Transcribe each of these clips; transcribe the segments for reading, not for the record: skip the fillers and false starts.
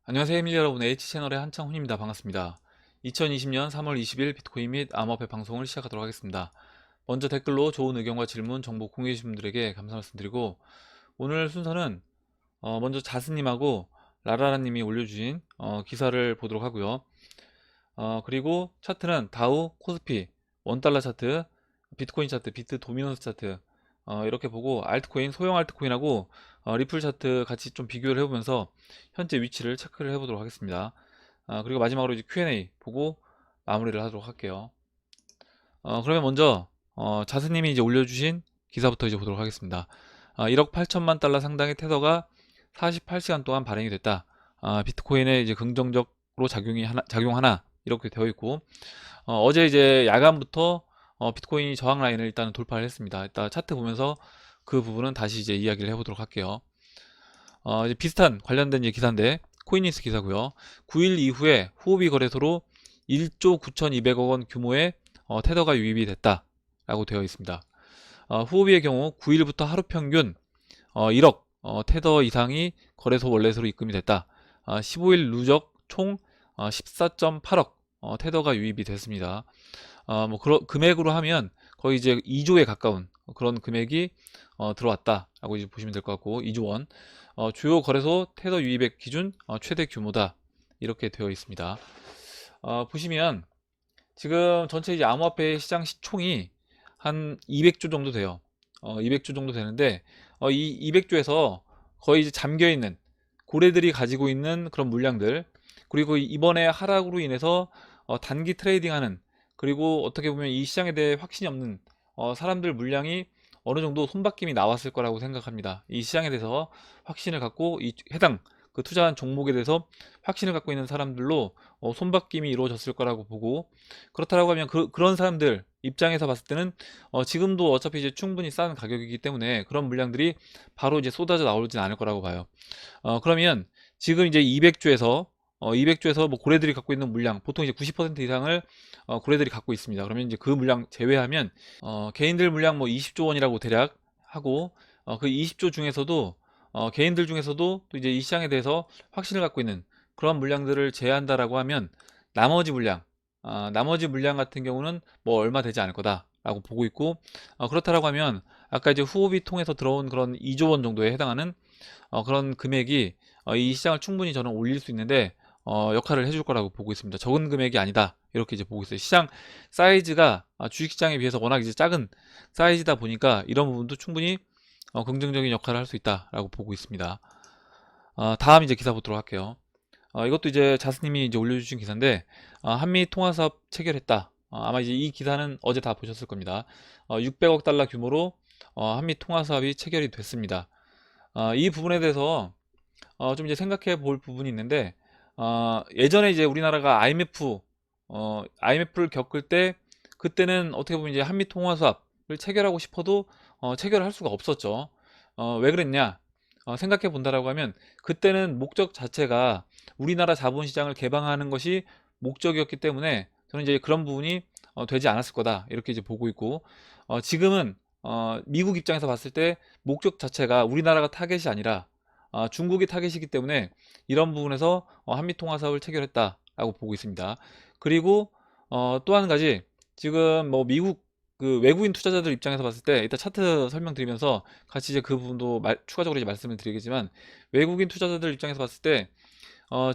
안녕하세요, 에밀리 여러분. H채널의 한창훈입니다. 반갑습니다. 2020년 3월 20일 비트코인 및 암호화폐 방송을 시작하도록 하겠습니다. 먼저 댓글로 좋은 의견과 질문, 정보 공유해주신 분들에게 감사 말씀드리고, 오늘 순서는 먼저 자스님하고 라라라님이 올려주신 기사를 보도록 하고요. 그리고 차트는 다우, 코스피, 원달러 차트, 비트코인 차트, 비트 도미넌스 차트 이렇게 보고 알트코인, 소형 알트코인하고 리플 차트 같이 좀 비교를 해보면서 현재 위치를 체크를 해보도록 하겠습니다. 그리고 마지막으로 이제 Q&A 보고 마무리를 하도록 할게요. 그러면 먼저 자스님이 이제 올려주신 기사부터 이제 보도록 하겠습니다. 1억 8천만 달러 상당의 테더가 48시간 동안 발행이 됐다. 비트코인에 이제 긍정적으로 작용하나 이렇게 되어 있고, 어제 이제 야간부터 비트코인이 저항 라인을 일단 돌파를 했습니다. 일단 차트 보면서 그 부분은 다시 이제 이야기를 해보도록 할게요. 이제 비슷한 관련된 이제 기사인데 코인니스 기사고요. 9일 이후에 후오비 거래소로 1조 9,200억 원 규모의 테더가 유입이 됐다라고 되어 있습니다. 후오비의 경우 9일부터 하루 평균 1억 테더 이상이 거래소 월렛으로 입금이 됐다. 15일 누적 총 14.8억 테더가 유입이 됐습니다. 뭐 금액으로 하면 거의 이제 2조에 가까운 그런 금액이 들어왔다라고 이제 보시면 될 것 같고, 2조 원. 주요 거래소 테더 유입액 기준 최대 규모다 이렇게 되어 있습니다. 보시면 지금 전체 이제 암호화폐 시장 시총이 한 200조 정도 돼요. 200조 정도 되는데 이 200조에서 거의 이제 잠겨 있는 고래들이 가지고 있는 그런 물량들, 그리고 이번에 하락으로 인해서 단기 트레이딩하는, 그리고 어떻게 보면 이 시장에 대해 확신이 없는 사람들 물량이 어느 정도 손바뀜이 나왔을 거라고 생각합니다. 이 시장에 대해서 확신을 갖고 이 해당 그 투자한 종목에 대해서 확신을 갖고 있는 사람들로 손바뀜이 이루어졌을 거라고 보고, 그렇다고 하면 그런 사람들 입장에서 봤을 때는 지금도 어차피 이제 충분히 싼 가격이기 때문에 그런 물량들이 바로 이제 쏟아져 나오진 않을 거라고 봐요. 그러면 지금 이제 200주에서 뭐 고래들이 갖고 있는 물량 보통 이제 90% 이상을 고래들이 갖고 있습니다. 그러면 이제 그 물량 제외하면 개인들 물량 뭐 20조 원이라고 대략 하고, 그 20조 중에서도 개인들 중에서도 또 이제 이 시장에 대해서 확신을 갖고 있는 그런 물량들을 제외한다라고 하면 나머지 물량 같은 경우는 뭐 얼마 되지 않을 거다라고 보고 있고, 그렇다라고 하면 아까 이제 후오비 통해서 들어온 그런 2조 원 정도에 해당하는 그런 금액이 이 시장을 충분히 저는 올릴 수 있는데 역할을 해줄 거라고 보고 있습니다. 적은 금액이 아니다 이렇게 이제 보고 있어요. 시장 사이즈가 주식시장에 비해서 워낙 이제 작은 사이즈다 보니까 이런 부분도 충분히 긍정적인 역할을 할 수 있다라고 보고 있습니다. 다음 이제 기사 보도록 할게요. 이것도 이제 자스님이 이제 올려주신 기사인데, 한미 통화 사업 체결했다. 아마 이제 이 기사는 어제 다 보셨을 겁니다. 600억 달러 규모로 한미 통화 사업이 체결이 됐습니다. 이 부분에 대해서 좀 이제 생각해 볼 부분이 있는데, 예전에 이제 우리나라가 IMF를 겪을 때, 그때는 어떻게 보면 이제 한미 통화 사업을 체결하고 싶어도 체결할 수가 없었죠. 왜 그랬냐? 생각해 본다라고 하면 그때는 목적 자체가 우리나라 자본시장을 개방하는 것이 목적이었기 때문에 저는 이제 그런 부분이 되지 않았을 거다 이렇게 이제 보고 있고, 지금은 미국 입장에서 봤을 때 목적 자체가 우리나라가 타겟이 아니라 중국이 타겟이기 때문에 이런 부분에서 한미통화 사업을 체결했다라고 보고 있습니다. 그리고 또 한 가지, 지금 뭐 미국 그 외국인 투자자들 입장에서 봤을 때 이따 차트 설명드리면서 같이 이제 그 부분도 추가적으로 이제 말씀을 드리겠지만, 외국인 투자자들 입장에서 봤을 때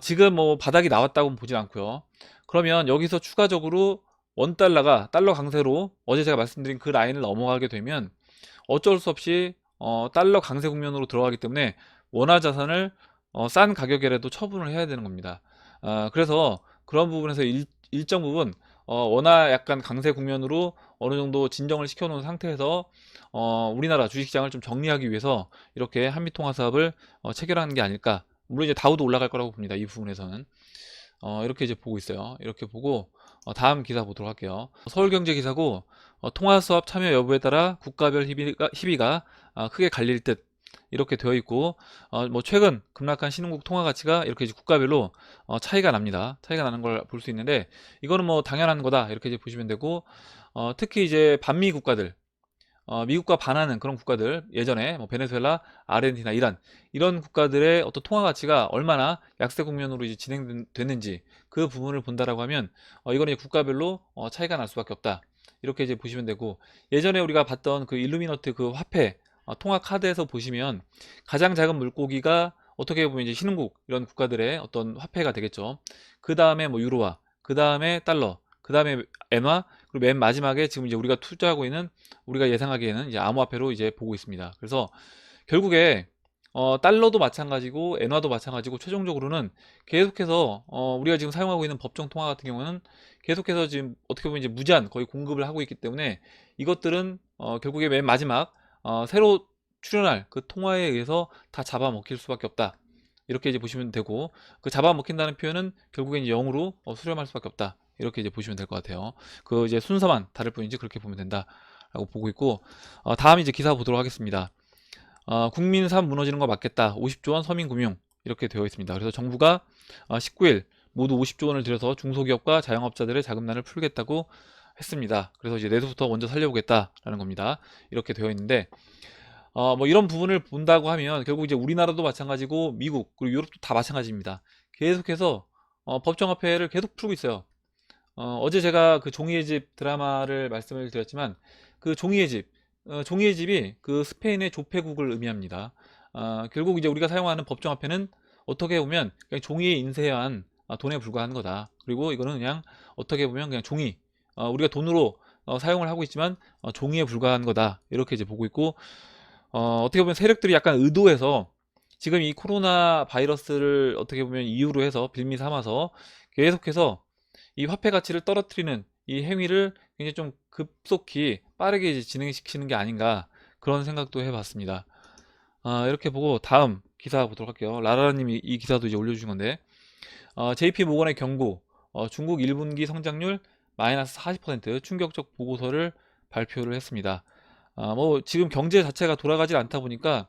지금 뭐 바닥이 나왔다고는 보진 않고요. 그러면 여기서 추가적으로 원달러가 달러 강세로 어제 제가 말씀드린 그 라인을 넘어가게 되면 어쩔 수 없이 달러 강세 국면으로 들어가기 때문에 원화 자산을 싼 가격이라도 처분을 해야 되는 겁니다. 그래서 그런 부분에서 일정 부분 원화 약간 강세 국면으로 어느 정도 진정을 시켜 놓은 상태에서 우리나라 주식시장을 좀 정리하기 위해서 이렇게 한미통화 사업을 체결하는 게 아닐까. 물론 이제 다우도 올라갈 거라고 봅니다. 이 부분에서는 이렇게 이제 보고 있어요. 이렇게 보고 다음 기사 보도록 할게요. 서울경제 기사고, 통화수합 참여 여부에 따라 국가별 희비가 크게 갈릴 듯 이렇게 되어 있고, 뭐 최근 급락한 신흥국 통화 가치가 이렇게 이제 국가별로 차이가 납니다. 차이가 나는 걸 볼 수 있는데, 이거는 뭐 당연한 거다 이렇게 이제 보시면 되고, 특히 이제 반미 국가들, 미국과 반하는 그런 국가들, 예전에 뭐 베네수엘라, 아르헨티나, 이란 이런 국가들의 어떤 통화 가치가 얼마나 약세 국면으로 이제 진행됐는지 그 부분을 본다라고 하면 이거는 이제 국가별로 차이가 날 수밖에 없다. 이렇게 이제 보시면 되고, 예전에 우리가 봤던 그 일루미너트 그 화폐 통화 카드에서 보시면 가장 작은 물고기가 어떻게 보면 이제 신흥국 이런 국가들의 어떤 화폐가 되겠죠. 그 다음에 뭐 유로화, 그 다음에 달러, 그 다음에 엔화, 그리고 맨 마지막에 지금 이제 우리가 투자하고 있는, 우리가 예상하기에는 이제 암호화폐로 이제 보고 있습니다. 그래서 결국에 달러도 마찬가지고 엔화도 마찬가지고 최종적으로는 계속해서 우리가 지금 사용하고 있는 법정 통화 같은 경우는 계속해서 지금 어떻게 보면 이제 무제한 거의 공급을 하고 있기 때문에 이것들은 결국에 맨 마지막 새로 출현할 그 통화에 의해서 다 잡아먹힐 수밖에 없다. 이렇게 이제 보시면 되고, 그 잡아먹힌다는 표현은 결국엔 이제 0으로 수렴할 수밖에 없다. 이렇게 이제 보시면 될 것 같아요. 그 이제 순서만 다를 뿐이지 그렇게 보면 된다라고 보고 있고, 다음 이제 기사 보도록 하겠습니다. 국민 삶 무너지는 거 맞겠다. 50조 원 서민금융 이렇게 되어 있습니다. 그래서 정부가 19일 모두 50조 원을 들여서 중소기업과 자영업자들의 자금난을 풀겠다고 했습니다. 그래서 이제 내수부터 먼저 살려보겠다라는 겁니다. 이렇게 되어 있는데, 뭐 이런 부분을 본다고 하면 결국 이제 우리나라도 마찬가지고 미국 그리고 유럽도 다 마찬가지입니다. 계속해서 법정화폐를 계속 풀고 있어요. 어제 제가 그 종이의 집 드라마를 말씀을 드렸지만, 그 종이의 집이 그 스페인의 조폐국을 의미합니다. 결국 이제 우리가 사용하는 법정화폐는 어떻게 보면 그냥 종이에 인쇄한 돈에 불과한 거다. 그리고 이거는 그냥 어떻게 보면 그냥 종이, 우리가 돈으로 사용을 하고 있지만 종이에 불과한 거다. 이렇게 이제 보고 있고, 어떻게 보면 세력들이 약간 의도해서 지금 이 코로나 바이러스를 어떻게 보면 이유로 해서 빌미 삼아서 계속해서 이 화폐 가치를 떨어뜨리는 이 행위를 굉장히 좀 급속히 빠르게 이제 진행시키는 게 아닌가, 그런 생각도 해봤습니다. 이렇게 보고 다음 기사 보도록 할게요. 라라라님이 이 기사도 이제 올려주신 건데, JP 모건의 경고, 중국 1분기 성장률 마이너스 40% 충격적 보고서를 발표를 했습니다. 뭐 지금 경제 자체가 돌아가지 않다 보니까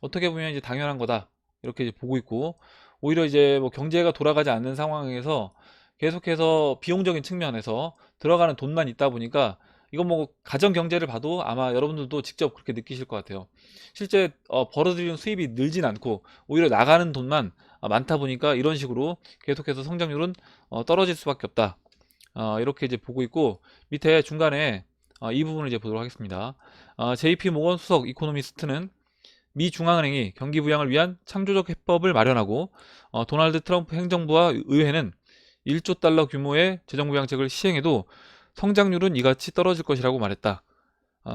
어떻게 보면 이제 당연한 거다, 이렇게 이제 보고 있고, 오히려 이제 뭐 경제가 돌아가지 않는 상황에서 계속해서 비용적인 측면에서 들어가는 돈만 있다 보니까, 이건 뭐 가정 경제를 봐도 아마 여러분들도 직접 그렇게 느끼실 것 같아요. 실제 벌어들이는 수입이 늘진 않고 오히려 나가는 돈만 많다 보니까 이런 식으로 계속해서 성장률은 떨어질 수밖에 없다. 이렇게 이제 보고 있고, 밑에 중간에 이 부분을 이제 보도록 하겠습니다. JP 모건 수석 이코노미스트는 미 중앙은행이 경기 부양을 위한 창조적 해법을 마련하고 도널드 트럼프 행정부와 의회는 1조 달러 규모의 재정부양책을 시행해도 성장률은 이같이 떨어질 것이라고 말했다.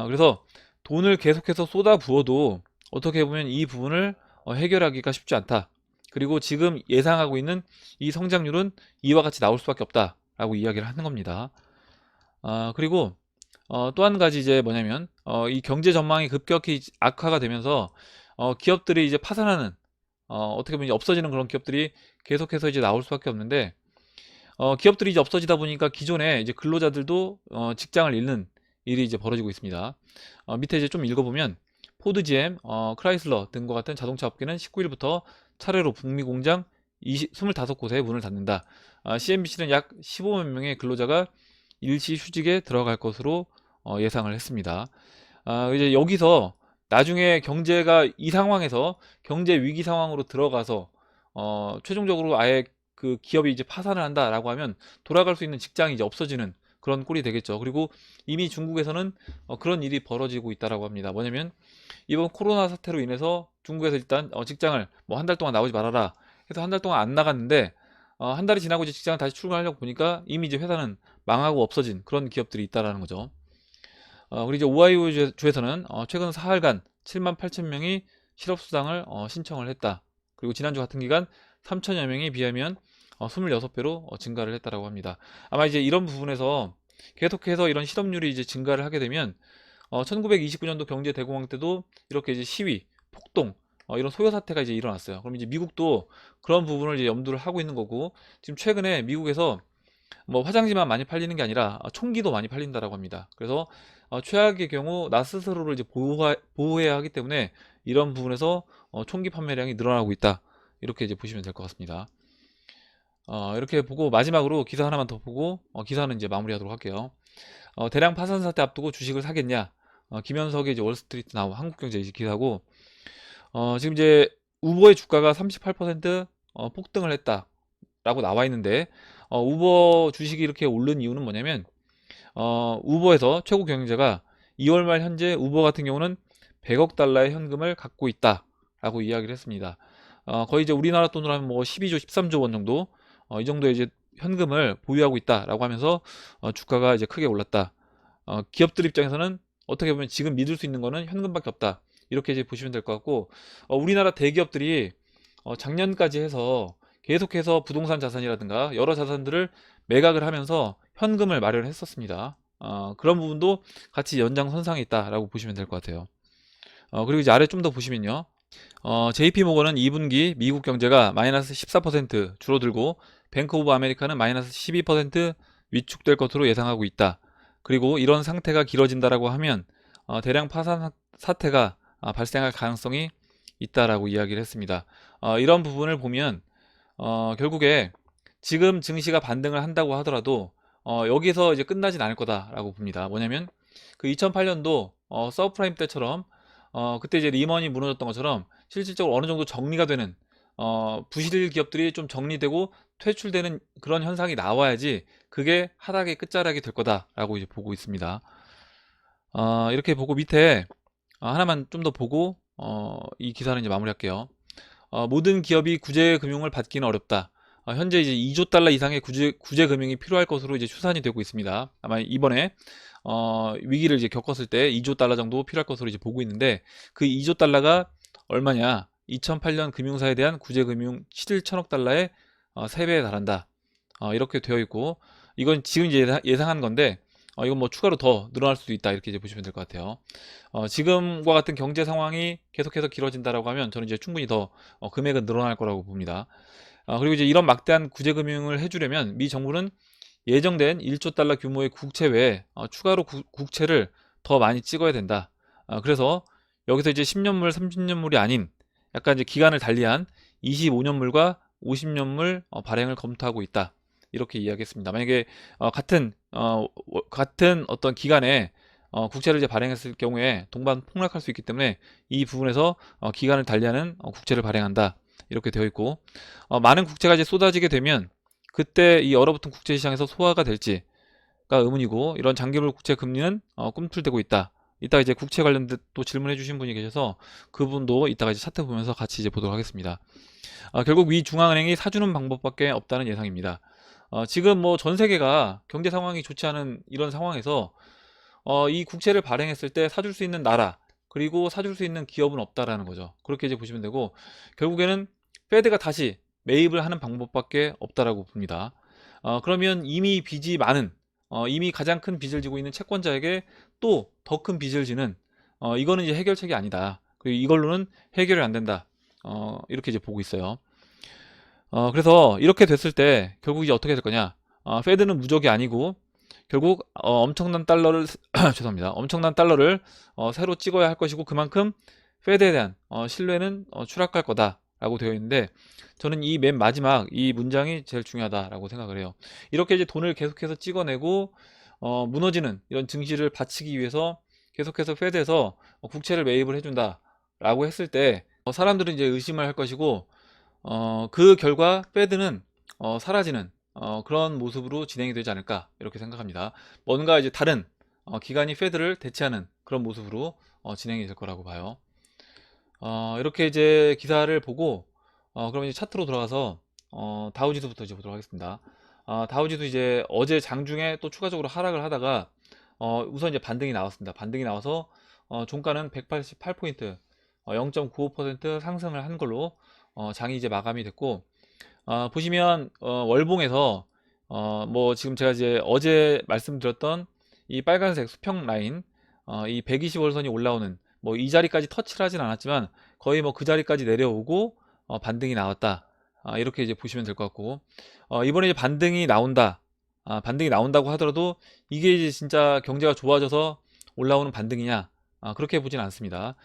그래서 돈을 계속해서 쏟아 부어도 어떻게 보면 이 부분을 해결하기가 쉽지 않다. 그리고 지금 예상하고 있는 이 성장률은 이와 같이 나올 수밖에 없다라고 이야기를 하는 겁니다. 그리고 또 한 가지 이제 뭐냐면 이 경제 전망이 급격히 악화가 되면서 기업들이 이제 파산하는, 어떻게 보면 이제 없어지는 그런 기업들이 계속해서 이제 나올 수밖에 없는데, 기업들이 이제 없어지다 보니까 기존에 이제 근로자들도 직장을 잃는 일이 이제 벌어지고 있습니다. 밑에 이제 좀 읽어보면 포드, GM, 크라이슬러 등과 같은 자동차 업계는 19일부터 차례로 북미 공장 25곳에 문을 닫는다. CNBC는 약 15만 명의 근로자가 일시 휴직에 들어갈 것으로 예상을 했습니다. 이제 여기서 나중에 경제가 이 상황에서 경제 위기 상황으로 들어가서 최종적으로 아예 그 기업이 이제 파산을 한다라고 하면 돌아갈 수 있는 직장이 이제 없어지는 그런 꼴이 되겠죠. 그리고 이미 중국에서는 그런 일이 벌어지고 있다라고 합니다. 뭐냐면 이번 코로나 사태로 인해서 중국에서 일단 직장을 뭐 한 달 동안 나오지 말아라 해서 한 달 동안 안 나갔는데, 한 달이 지나고 이제 직장을 다시 출근하려고 보니까 이미 이제 회사는 망하고 없어진 그런 기업들이 있다라는 거죠. 그리고 이제 오하이오 주에서는 최근 4일간 7만 8천 명이 실업수당을 신청을 했다. 그리고 지난주 같은 기간 3천여 명에 비하면 26배로 증가를 했다라고 합니다. 아마 이제 이런 부분에서 계속해서 이런 실업률이 이제 증가를 하게 되면 1929년도 경제 대공황 때도 이렇게 이제 시위, 폭동, 이런 소요 사태가 이제 일어났어요. 그럼 이제 미국도 그런 부분을 이제 염두를 하고 있는 거고, 지금 최근에 미국에서 뭐 화장지만 많이 팔리는 게 아니라 총기도 많이 팔린다라고 합니다. 그래서 최악의 경우 나 스스로를 이제 보호해야 하기 때문에 이런 부분에서 총기 판매량이 늘어나고 있다. 이렇게 이제 보시면 될 것 같습니다. 이렇게 보고 마지막으로 기사 하나만 더 보고 기사는 이제 마무리하도록 할게요. 대량 파산 사태 앞두고 주식을 사겠냐? 김현석의 이제 월스트리트 나우 한국경제 이제 기사고, 지금 이제 우버의 주가가 38% 폭등을 했다라고 나와 있는데, 우버 주식이 이렇게 오른 이유는 뭐냐면, 우버에서 최고 경영자가 2월 말 현재 우버 같은 경우는 100억 달러의 현금을 갖고 있다라고 이야기를 했습니다. 거의 이제 우리나라 돈으로 하면 뭐 12조, 13조 원 정도, 이 정도의 이제 현금을 보유하고 있다라고 하면서 주가가 이제 크게 올랐다. 기업들 입장에서는 어떻게 보면 지금 믿을 수 있는 거는 현금밖에 없다. 이렇게 이제 보시면 될 것 같고, 우리나라 대기업들이 작년까지 해서 계속해서 부동산 자산이라든가 여러 자산들을 매각을 하면서 현금을 마련했었습니다. 그런 부분도 같이 연장선상에 있다라고 보시면 될 것 같아요. 그리고 이제 아래 좀 더 보시면요. JP모건은 2분기 미국 경제가 마이너스 14% 줄어들고 뱅크 오브 아메리카는 마이너스 12% 위축될 것으로 예상하고 있다. 그리고 이런 상태가 길어진다라고 하면 대량 파산 사태가 발생할 가능성이 있다라고 이야기를 했습니다. 이런 부분을 보면 결국에 지금 증시가 반등을 한다고 하더라도 여기서 이제 끝나진 않을 거다라고 봅니다. 뭐냐면 그 2008년도 서브프라임 때처럼 그때 이제 리먼이 무너졌던 것처럼 실질적으로 어느 정도 정리가 되는 부실 기업들이 좀 정리되고 퇴출되는 그런 현상이 나와야지 그게 하락의 끝자락이 될 거다라고 이제 보고 있습니다. 이렇게 보고 밑에 하나만 좀 더 보고 이 기사는 이제 마무리할게요. 모든 기업이 구제 금융을 받기는 어렵다. 현재 이제 2조 달러 이상의 구제 금융이 필요할 것으로 이제 추산이 되고 있습니다. 아마 이번에 위기를 이제 겪었을 때 2조 달러 정도 필요할 것으로 이제 보고 있는데, 그 2조 달러가 얼마냐? 2008년 금융사에 대한 구제 금융 7천억 달러의 3배에 달한다. 이렇게 되어 있고, 이건 지금 이제 예상한 건데, 이건 뭐 추가로 더 늘어날 수도 있다, 이렇게 이제 보시면 될 것 같아요. 지금과 같은 경제 상황이 계속해서 길어진다라고 하면 저는 이제 충분히 더 금액은 늘어날 거라고 봅니다. 그리고 이제 이런 막대한 구제 금융을 해주려면 미 정부는 예정된 1조 달러 규모의 국채 외에 추가로 국채를 더 많이 찍어야 된다. 그래서 여기서 이제 10년물, 30년물이 아닌 약간 이제 기간을 달리한 25년물과 50년물 발행을 검토하고 있다. 이렇게 이야기했습니다. 만약에 같은 어떤 기간에 국채를 이제 발행했을 경우에 동반 폭락할 수 있기 때문에 이 부분에서 기간을 달리하는 국채를 발행한다. 이렇게 되어 있고, 많은 국채가 이제 쏟아지게 되면 그때 이 얼어붙은 국채 시장에서 소화가 될지가 의문이고, 이런 장기물 국채 금리는 꿈틀대고 있다. 이따 이제 국채 관련된 또 질문해 주신 분이 계셔서 그분도 이따가 이제 차트 보면서 같이 이제 보도록 하겠습니다. 결국 미 중앙은행이 사주는 방법밖에 없다는 예상입니다. 지금 뭐 전 세계가 경제 상황이 좋지 않은 이런 상황에서 이 국채를 발행했을 때 사줄 수 있는 나라, 그리고 사줄 수 있는 기업은 없다라는 거죠. 그렇게 이제 보시면 되고, 결국에는 페드가 다시 매입을 하는 방법밖에 없다라고 봅니다. 그러면 이미 빚이 많은, 이미 가장 큰 빚을 지고 있는 채권자에게 또 더 큰 빚을 지는, 이거는 이제 해결책이 아니다. 그리고 이걸로는 해결이 안 된다. 이렇게 이제 보고 있어요. 그래서 이렇게 됐을 때 결국 이제 어떻게 될 거냐? 페드는 무적이 아니고 결국 엄청난 달러를 죄송합니다. 엄청난 달러를 새로 찍어야 할 것이고, 그만큼 페드에 대한 신뢰는 추락할 거다라고 되어 있는데, 저는 이 맨 마지막 이 문장이 제일 중요하다라고 생각을 해요. 이렇게 이제 돈을 계속해서 찍어내고 무너지는 이런 증시를 받치기 위해서 계속해서 페드에서 국채를 매입을 해준다라고 했을 때 사람들은 이제 의심을 할 것이고, 그 결과 페드는 사라지는 그런 모습으로 진행이 되지 않을까, 이렇게 생각합니다. 뭔가 이제 다른 기관이 페드를 대체하는 그런 모습으로 진행이 될 거라고 봐요. 이렇게 이제 기사를 보고 그럼 이제 차트로 들어가서 다우지수부터 이제 보도록 하겠습니다. 다우지수 이제 어제 장중에 또 추가적으로 하락을 하다가 우선 이제 반등이 나왔습니다. 반등이 나와서 종가는 188포인트 0.95% 상승을 한 걸로 장이 이제 마감이 됐고, 보시면 월봉에서 뭐 지금 제가 이제 어제 말씀드렸던 이 빨간색 수평 라인, 이 120월선이 올라오는 뭐 이 자리까지 터치를 하진 않았지만 거의 뭐 그 자리까지 내려오고 반등이 나왔다. 이렇게 이제 보시면 될 것 같고, 이번에 이제 반등이 나온다. 반등이 나온다고 하더라도 이게 이제 진짜 경제가 좋아져서 올라오는 반등이냐? 그렇게 보진 않습니다.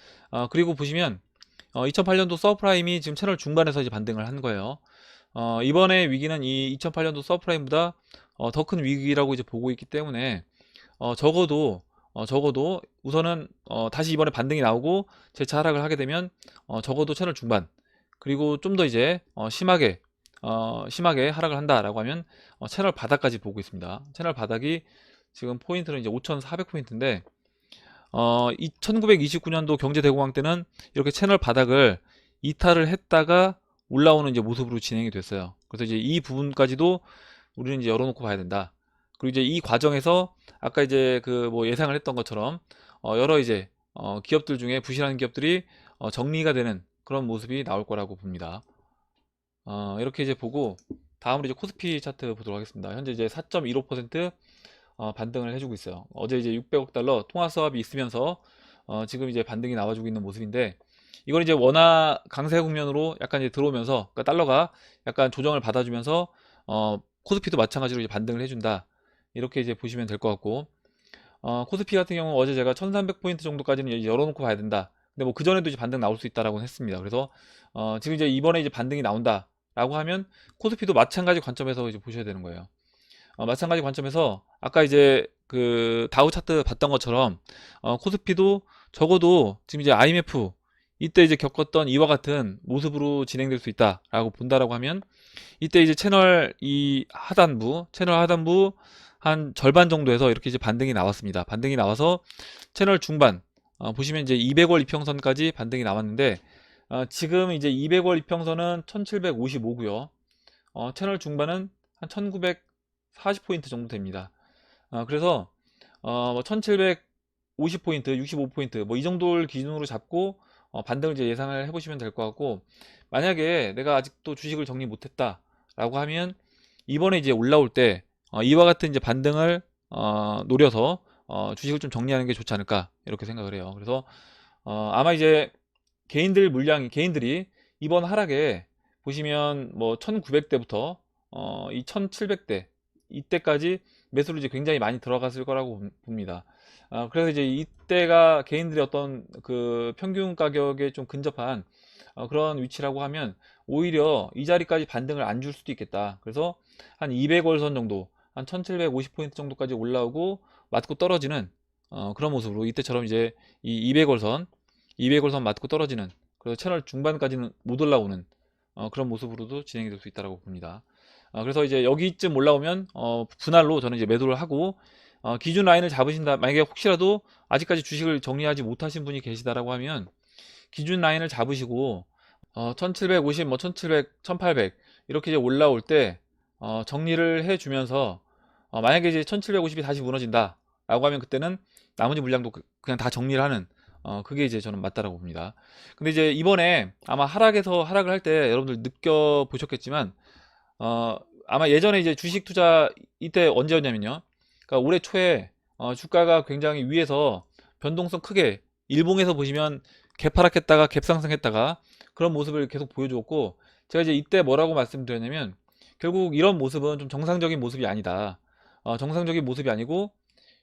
그리고 보시면 2008년도 서프라임이 지금 채널 중반에서 이제 반등을 한 거예요. 이번에 위기는 이 2008년도 서프라임보다 더 큰 위기라고 이제 보고 있기 때문에 적어도 적어도 우선은 다시 이번에 반등이 나오고 재차 하락을 하게 되면 적어도 채널 중반, 그리고 좀 더 이제 심하게 하락을 한다라고 하면 채널 바닥까지 보고 있습니다. 채널 바닥이 지금 포인트는 이제 5,400포인트인데 1929년도 경제대공황 때는 이렇게 채널 바닥을 이탈을 했다가 올라오는 이제 모습으로 진행이 됐어요. 그래서 이제 이 부분까지도 우리는 이제 열어놓고 봐야 된다. 그리고 이제 이 과정에서 아까 이제 그 뭐 예상을 했던 것처럼 여러 이제 기업들 중에 부실한 기업들이 정리가 되는 그런 모습이 나올 거라고 봅니다. 이렇게 이제 보고 다음으로 이제 코스피 차트 보도록 하겠습니다. 현재 이제 4.15% 반등을 해주고 있어요. 어제 이제 600억 달러 통화 수합이 있으면서 지금 이제 반등이 나와주고 있는 모습인데, 이건 이제 원화 강세 국면으로 약간 이제 들어오면서, 그러니까 달러가 약간 조정을 받아주면서 코스피도 마찬가지로 이제 반등을 해준다, 이렇게 이제 보시면 될 것 같고, 코스피 같은 경우 어제 제가 1300포인트 정도까지는 이제 열어놓고 봐야 된다. 근데 뭐 그전에도 이제 반등 나올 수 있다라고 했습니다. 그래서 지금 이제 이번에 이제 반등이 나온다라고 하면 코스피도 마찬가지 관점에서 이제 보셔야 되는 거예요. 마찬가지 관점에서 아까 이제 그 다우 차트 봤던 것처럼 코스피도 적어도 지금 이제 IMF 이때 이제 겪었던 이와 같은 모습으로 진행될 수 있다라고 본다라고 하면, 이때 이제 채널 하단부 한 절반 정도에서 이렇게 이제 반등이 나왔습니다. 반등이 나와서 채널 중반 보시면 이제 200월 이평선까지 반등이 나왔는데, 지금 이제 200월 이평선은 1755고요. 채널 중반은 한 1940포인트 정도 됩니다. 그래서 1750포인트, 65포인트 뭐 이 정도를 기준으로 잡고 반등을 이제 예상을 해보시면 될 것 같고, 만약에 내가 아직도 주식을 정리 못했다 라고 하면 이번에 이제 올라올 때 이와 같은 이제 반등을 노려서 주식을 좀 정리하는 게 좋지 않을까, 이렇게 생각을 해요. 그래서 아마 이제 개인들이 이번 하락에 보시면 뭐 1900대부터 이 1700대 이때까지 매수를 이제 굉장히 많이 들어갔을 거라고 봅니다. 그래서 이제 이때가 개인들의 어떤 그 평균 가격에 좀 근접한 그런 위치라고 하면 오히려 이 자리까지 반등을 안 줄 수도 있겠다. 그래서 한 200월선 정도, 한 1750포인트 정도까지 올라오고 맞고 떨어지는 그런 모습으로, 이때처럼 이제 이 200월선 맞고 떨어지는, 그래서 채널 중반까지는 못 올라오는 그런 모습으로도 진행이 될 수 있다고 봅니다. 그래서 이제 여기쯤 올라오면 분할로 저는 이제 매도를 하고, 기준 라인을 잡으신다. 만약에 혹시라도 아직까지 주식을 정리하지 못하신 분이 계시다라고 하면 기준 라인을 잡으시고 1750, 뭐 1700, 1800 이렇게 이제 올라올 때 정리를 해주면서, 만약에 이제 1750이 다시 무너진다 라고 하면 그때는 나머지 물량도 그냥 다 정리를 하는, 그게 이제 저는 맞다라고 봅니다. 근데 이제 이번에 아마 하락을 할 때 여러분들 느껴보셨겠지만 아마 예전에 이제 주식 투자 이때 언제였냐면요, 그러니까 올해 초에 주가가 굉장히 위에서 변동성 크게, 일봉에서 보시면 갭하락했다가 갭상승했다가 그런 모습을 계속 보여주었고, 제가 이제 이때 뭐라고 말씀드렸냐면 결국 이런 모습은 좀 정상적인 모습이 아니다. 정상적인 모습이 아니고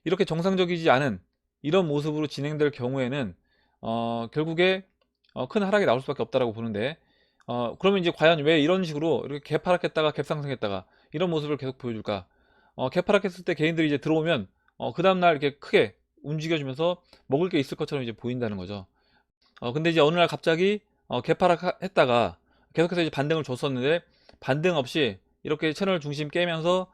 이렇게 정상적이지 않은 이런 모습으로 진행될 경우에는 결국에 큰 하락이 나올 수밖에 없다라고 보는데, 그러면 이제 과연 왜 이런 식으로 이렇게 갭하락했다가 갭상승했다가 이런 모습을 계속 보여줄까? 갭하락했을 때 개인들이 이제 들어오면 그 다음날 이렇게 크게 움직여주면서 먹을 게 있을 것처럼 이제 보인다는 거죠. 근데 이제 어느 날 갑자기 개파락했다가 계속해서 이제 반등을 줬었는데 반등 없이 이렇게 채널 중심 깨면서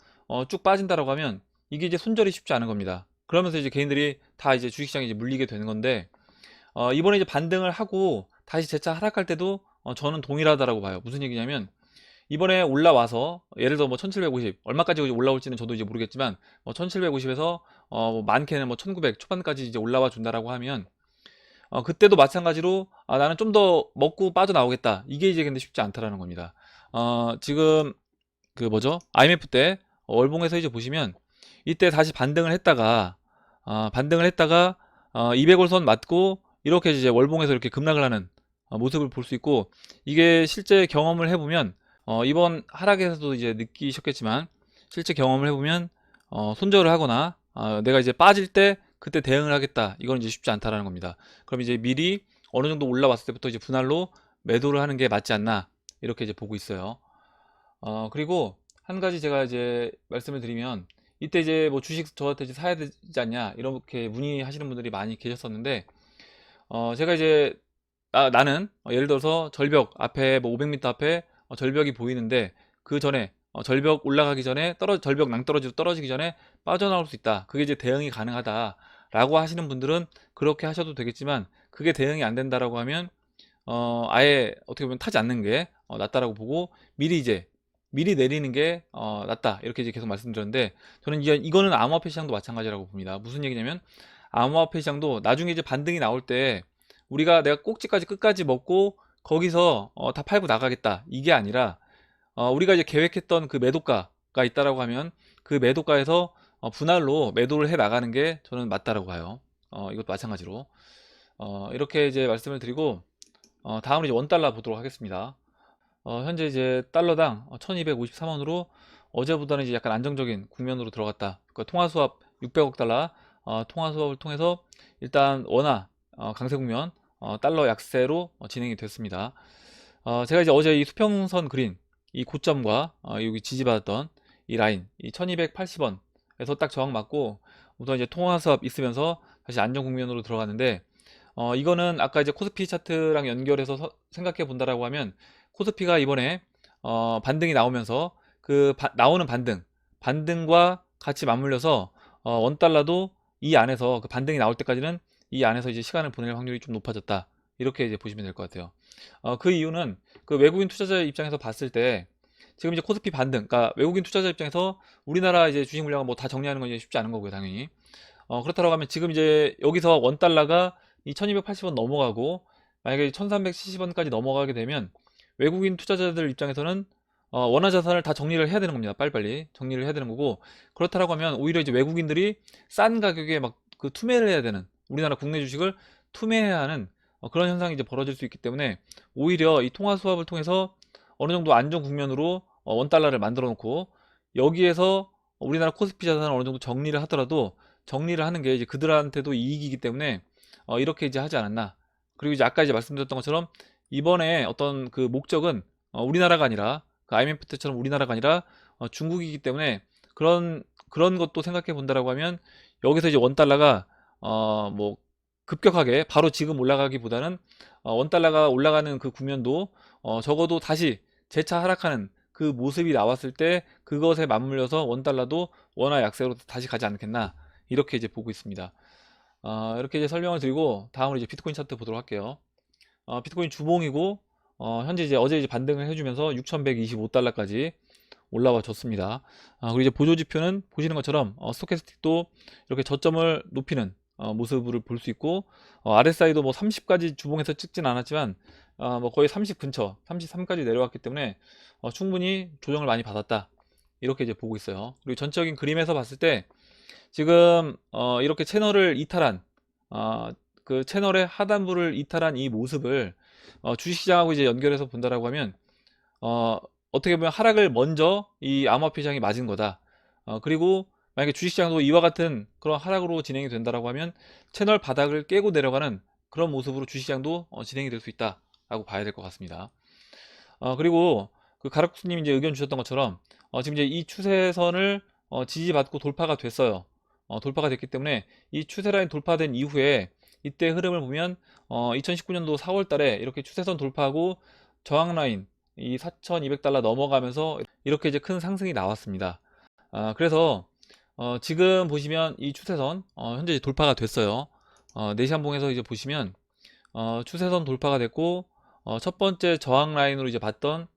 쭉 빠진다라고 하면 이게 이제 손절이 쉽지 않은 겁니다. 그러면서 이제 개인들이 다 이제 주식시장에 이제 물리게 되는 건데, 이번에 이제 반등을 하고 다시 재차 하락할 때도 저는 동일하다라고 봐요. 무슨 얘기냐면 이번에 올라와서 예를 들어 뭐 1750 얼마까지 올라올지는 저도 이제 모르겠지만 1750에서 많게는 뭐 1900 초반까지 이제 올라와 준다라고 하면 그때도 마찬가지로 나는 좀 더 먹고 빠져나오겠다, 이게 이제 근데 쉽지 않다라는 겁니다. 지금 그 뭐죠, IMF 때 월봉에서 이제 보시면 이때 다시 반등을 했다가 200월선 맞고 이렇게 이제 월봉에서 이렇게 급락을 하는 모습을 볼 수 있고, 이게 실제 경험을 해보면 이번 하락에서도 이제 느끼셨겠지만 실제 경험을 해보면 손절을 하거나 내가 이제 빠질 때 그때 대응을 하겠다, 이건 이제 쉽지 않다라는 겁니다. 그럼 이제 미리 어느 정도 올라왔을 때부터 이제 분할로 매도를 하는 게 맞지 않나, 이렇게 이제 보고 있어요. 그리고 한 가지 제가 이제 말씀을 드리면 이때 이제 뭐 주식 저한테 이제 사야 되지 않냐 이렇게 문의하시는 분들이 많이 계셨었는데, 제가 이제 나는 예를 들어서 절벽 앞에 뭐 500m 앞에 절벽이 보이는데, 그 전에 절벽 올라가기 전에 절벽 낭떠러지로 떨어지기 전에 빠져나올 수 있다, 그게 이제 대응이 가능하다라고 하시는 분들은 그렇게 하셔도 되겠지만, 그게 대응이 안 된다라고 하면 아예 어떻게 보면 타지 않는 게 낫다라고 보고, 미리 내리는 게 낫다, 이렇게 이제 계속 말씀드렸는데, 저는 이거는 암호화폐 시장도 마찬가지라고 봅니다. 무슨 얘기냐면, 암호화폐 시장도 나중에 이제 반등이 나올 때 내가 꼭지까지 끝까지 먹고 거기서 다 팔고 나가겠다, 이게 아니라 우리가 이제 계획했던 그 매도가가 있다라고 하면 그 매도가에서 분할로 매도를 해 나가는 게 저는 맞다라고 봐요. 이것도 마찬가지로 이렇게 이제 말씀을 드리고, 다음으로 이제 원달러 보도록 하겠습니다. 현재 이제 달러당 1253원으로 어제보다는 이제 약간 안정적인 국면으로 들어갔다. 그러니까 통화수합 600억 달러, 통화수합을 통해서 일단 원화 강세 국면, 달러 약세로 진행이 됐습니다. 제가 이제 어제 이 수평선 그린 이 고점과 여기 지지받았던 이 라인, 이 1280원에서 딱 저항 맞고 우선 이제 통화수합 있으면서 다시 안정 국면으로 들어갔는데, 이거는 아까 이제 코스피 차트랑 연결해서 생각해 본다라고 하면, 코스피가 이번에 반등이 나오면서 나오는 반등과 같이 맞물려서 원달러도 이 안에서 그 반등이 나올 때까지는 이 안에서 이제 시간을 보낼 확률이 좀 높아졌다, 이렇게 이제 보시면 될 것 같아요. 그 이유는 그 외국인 투자자 입장에서 봤을 때, 지금 이제 코스피 반등, 그러니까 외국인 투자자 입장에서 우리나라 이제 주식 물량을 뭐 다 정리하는 건 이제 쉽지 않은 거고요, 당연히. 그렇다고 하면 지금 이제 여기서 원달러가 이 1280원 넘어가고 만약에 1370원까지 넘어가게 되면 외국인 투자자들 입장에서는 원화 자산을 다 정리를 해야 되는 겁니다. 빨리빨리 정리를 해야 되는 거고, 그렇다라고 하면 오히려 이제 외국인들이 싼 가격에 막 그 투매를 해야 되는, 우리나라 국내 주식을 투매해야 하는 그런 현상이 이제 벌어질 수 있기 때문에, 오히려 이 통화 수합을 통해서 어느 정도 안정 국면으로 원달러를 만들어 놓고, 여기에서 우리나라 코스피 자산을 어느 정도 정리를 하더라도, 정리를 하는 게 이제 그들한테도 이익이기 때문에 이렇게 이제 하지 않았나. 그리고 이제 아까 이제 말씀드렸던 것처럼 이번에 어떤 그 목적은 우리나라가 아니라, 그 IMF 때처럼 우리나라가 아니라 중국이기 때문에, 그런 것도 생각해 본다라고 하면, 여기서 이제 원달러가 뭐 급격하게 바로 지금 올라가기보다는 원달러가 올라가는 그 국면도 적어도 다시 재차 하락하는 그 모습이 나왔을 때 그것에 맞물려서 원달러도 원화 약세로 다시 가지 않겠나, 이렇게 이제 보고 있습니다. 이렇게 이제 설명을 드리고, 다음으로 이제 비트코인 차트 보도록 할게요. 비트코인 주봉이고, 현재 이제 어제 이제 반등을 해주면서 6125달러까지 올라와 줬습니다. 그리고 이제 보조지표는 보시는 것처럼 스토캐스틱도 이렇게 저점을 높이는 모습을 볼 수 있고, RSI도 뭐 30까지 주봉에서 찍진 않았지만 뭐 거의 30 근처, 33까지 내려왔기 때문에 충분히 조정을 많이 받았다, 이렇게 이제 보고 있어요. 그리고 전적인 그림에서 봤을 때 지금 이렇게 채널을 이탈한, 그 채널의 하단부를 이탈한 이 모습을 주식시장하고 이제 연결해서 본다라고 하면, 어떻게 보면 하락을 먼저 이 암호화폐 시장이 맞은 거다. 그리고 만약에 주식시장도 이와 같은 그런 하락으로 진행이 된다라고 하면, 채널 바닥을 깨고 내려가는 그런 모습으로 주식시장도 진행이 될 수 있다라고 봐야 될 것 같습니다. 그리고 그 가락수님 이제 의견 주셨던 것처럼 지금 이제 이 추세선을 지지받고 돌파가 됐어요. 돌파가 됐기 때문에 이 추세라인 돌파된 이후에 이때 흐름을 보면 2019년도 4월 달에 이렇게 추세선 돌파하고 저항 라인 이 4,200달러 넘어가면서 이렇게 이제 큰 상승이 나왔습니다. 그래서 지금 보시면 이 추세선 현재 이제 돌파가 됐어요. 4시 한봉에서 이제 보시면 추세선 돌파가 됐고, 첫 번째 저항 라인으로 이제 봤던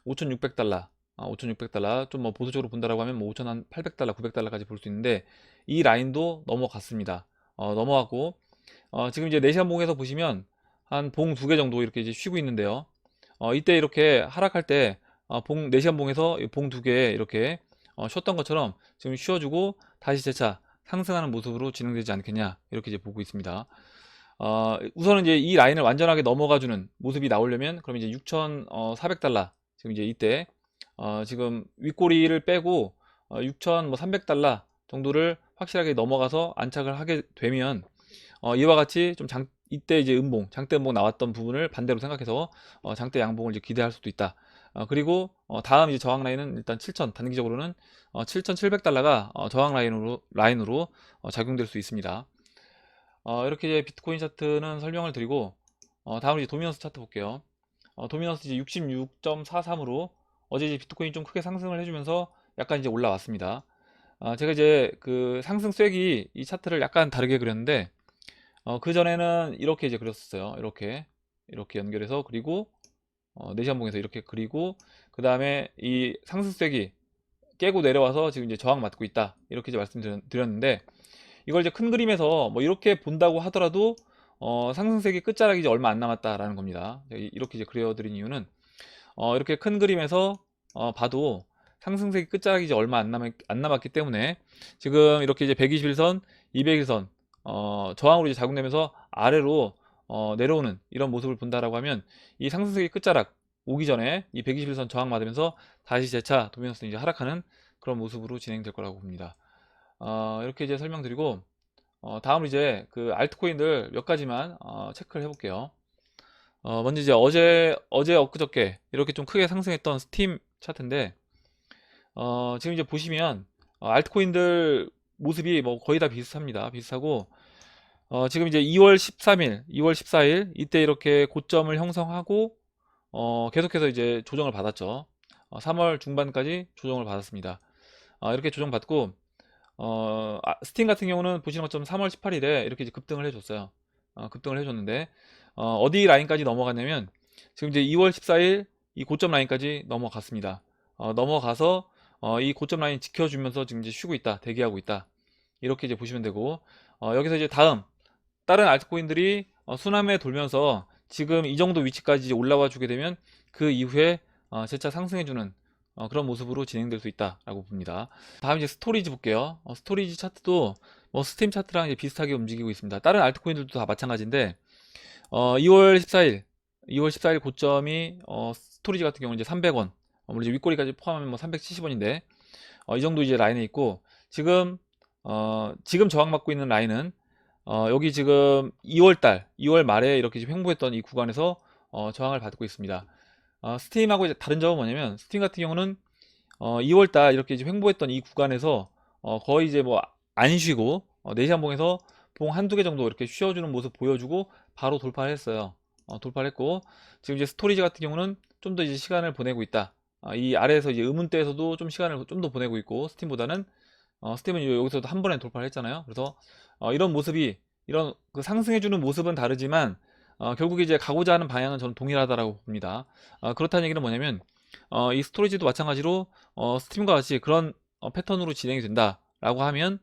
5,600달러, 5,600달러 좀 뭐 보수적으로 본다라고 하면 뭐 5,800달러, 900달러까지 볼 수 있는데, 이 라인도 넘어갔습니다. 넘어갔고, 지금 이제 4시 한봉에서 보시면 한 봉 2개 정도 이렇게 이제 쉬고 있는데요. 이때 이렇게 하락할 때 4시간 봉에서 봉 2개 이렇게 쉬었던 것처럼 지금 쉬어주고 다시 재차 상승하는 모습으로 진행되지 않겠냐, 이렇게 이제 보고 있습니다. 우선은 이제 이 라인을 완전하게 넘어가주는 모습이 나오려면, 그럼 이제 6,400달러, 지금 이제 이때 지금 윗꼬리를 빼고 6,300달러 정도를 확실하게 넘어가서 안착을 하게 되면, 이와 같이 좀 이때 이제 장대 음봉 나왔던 부분을 반대로 생각해서 장대 양봉을 이제 기대할 수도 있다, 그리고 다음 이제 저항 라인은 일단 7,000, 단기적으로는 7,700달러가 저항 라인으로 작용될 수 있습니다. 이렇게 이제 비트코인 차트는 설명을 드리고, 다음으로 이제 도미넌스 차트 볼게요. 도미넌스 이제 66.43으로 어제 이제 비트코인 좀 크게 상승을 해주면서 약간 이제 올라왔습니다. 제가 이제 그 상승 쐐기 이 차트를 약간 다르게 그렸는데, 그 전에는 이렇게 이제 그렸었어요. 이렇게 연결해서, 그리고 내시한봉에서 이렇게 그리고, 그 다음에 이 상승 쐐기 깨고 내려와서 지금 이제 저항 맞고 있다, 이렇게 이제 말씀드렸는데, 이걸 이제 큰 그림에서 뭐 이렇게 본다고 하더라도 상승세기 끝자락이 이제 얼마 안 남았다라는 겁니다. 이렇게 이제 그려드린 이유는 이렇게 큰 그림에서 봐도 상승세기 끝자락이 이제 얼마 안 남았기 때문에, 지금 이렇게 이제 121선, 201선 저항으로 이제 작용되면서 아래로 내려오는 이런 모습을 본다라고 하면, 이 상승세기 끝자락 오기 전에 이 121선 저항 받으면서 다시 재차 도미넌스는 이제 하락하는 그런 모습으로 진행될 거라고 봅니다. 이렇게 이제 설명드리고, 다음으로 이제 그 알트코인들 몇 가지만 체크를 해볼게요. 먼저 이제 어제 엊그저께 이렇게 좀 크게 상승했던 스팀 차트인데, 지금 이제 보시면 알트코인들 모습이 뭐 거의 다 비슷하고, 지금 이제 2월 13일, 2월 14일 이때 이렇게 고점을 형성하고 계속해서 이제 조정을 받았죠. 3월 중반까지 조정을 받았습니다. 이렇게 조정받고, 스팀 같은 경우는 보시는 것처럼 3월 18일에 이렇게 이제 급등을 해줬어요. 급등을 해줬는데, 어디 라인까지 넘어갔냐면, 지금 이제 2월 14일 이 고점 라인까지 넘어갔습니다. 넘어가서 이 고점 라인 지켜주면서 지금 이제 쉬고 있다, 대기하고 있다, 이렇게 이제 보시면 되고, 여기서 이제 다른 알트코인들이 순환매 돌면서 지금 이 정도 위치까지 이제 올라와 주게 되면, 그 이후에 재차 상승해주는 그런 모습으로 진행될 수 있다라고 봅니다. 다음 이제 스토리지 볼게요. 스토리지 차트도 뭐 스팀 차트랑 이제 비슷하게 움직이고 있습니다. 다른 알트코인들도 다 마찬가지인데, 2월 14일 고점이 스토리지 같은 경우는 이제 300원, 물론 이제 윗꼬리까지 포함하면 뭐 370원인데, 이 정도 이제 라인에 있고, 지금 저항받고 있는 라인은 여기 지금 2월 말에 이렇게 지금 횡보했던 이 구간에서 저항을 받고 있습니다. 스팀하고 이제 다른 점은 뭐냐면, 스팀 같은 경우는 2월달 이렇게 이제 횡보했던 이 구간에서 거의 이제 뭐 안 쉬고, 4시간 봉에서 봉 한두 개 정도 이렇게 쉬어주는 모습 보여주고 바로 돌파를 했어요. 돌파를 했고, 지금 이제 스토리지 같은 경우는 좀 더 이제 시간을 보내고 있다. 이 아래에서 이제 음운대에서도 좀 시간을 좀 더 보내고 있고, 스팀보다는 스팀은 여기서도 한 번에 돌파를 했잖아요. 그래서 이런 모습이, 이런 그 상승해주는 모습은 다르지만 결국에 이제 가고자 하는 방향은 저는 동일하다라고 봅니다. 그렇다는 얘기는 뭐냐면, 이 스토리지도 마찬가지로 스팀과 같이 그런 패턴으로 진행이 된다라고 하면,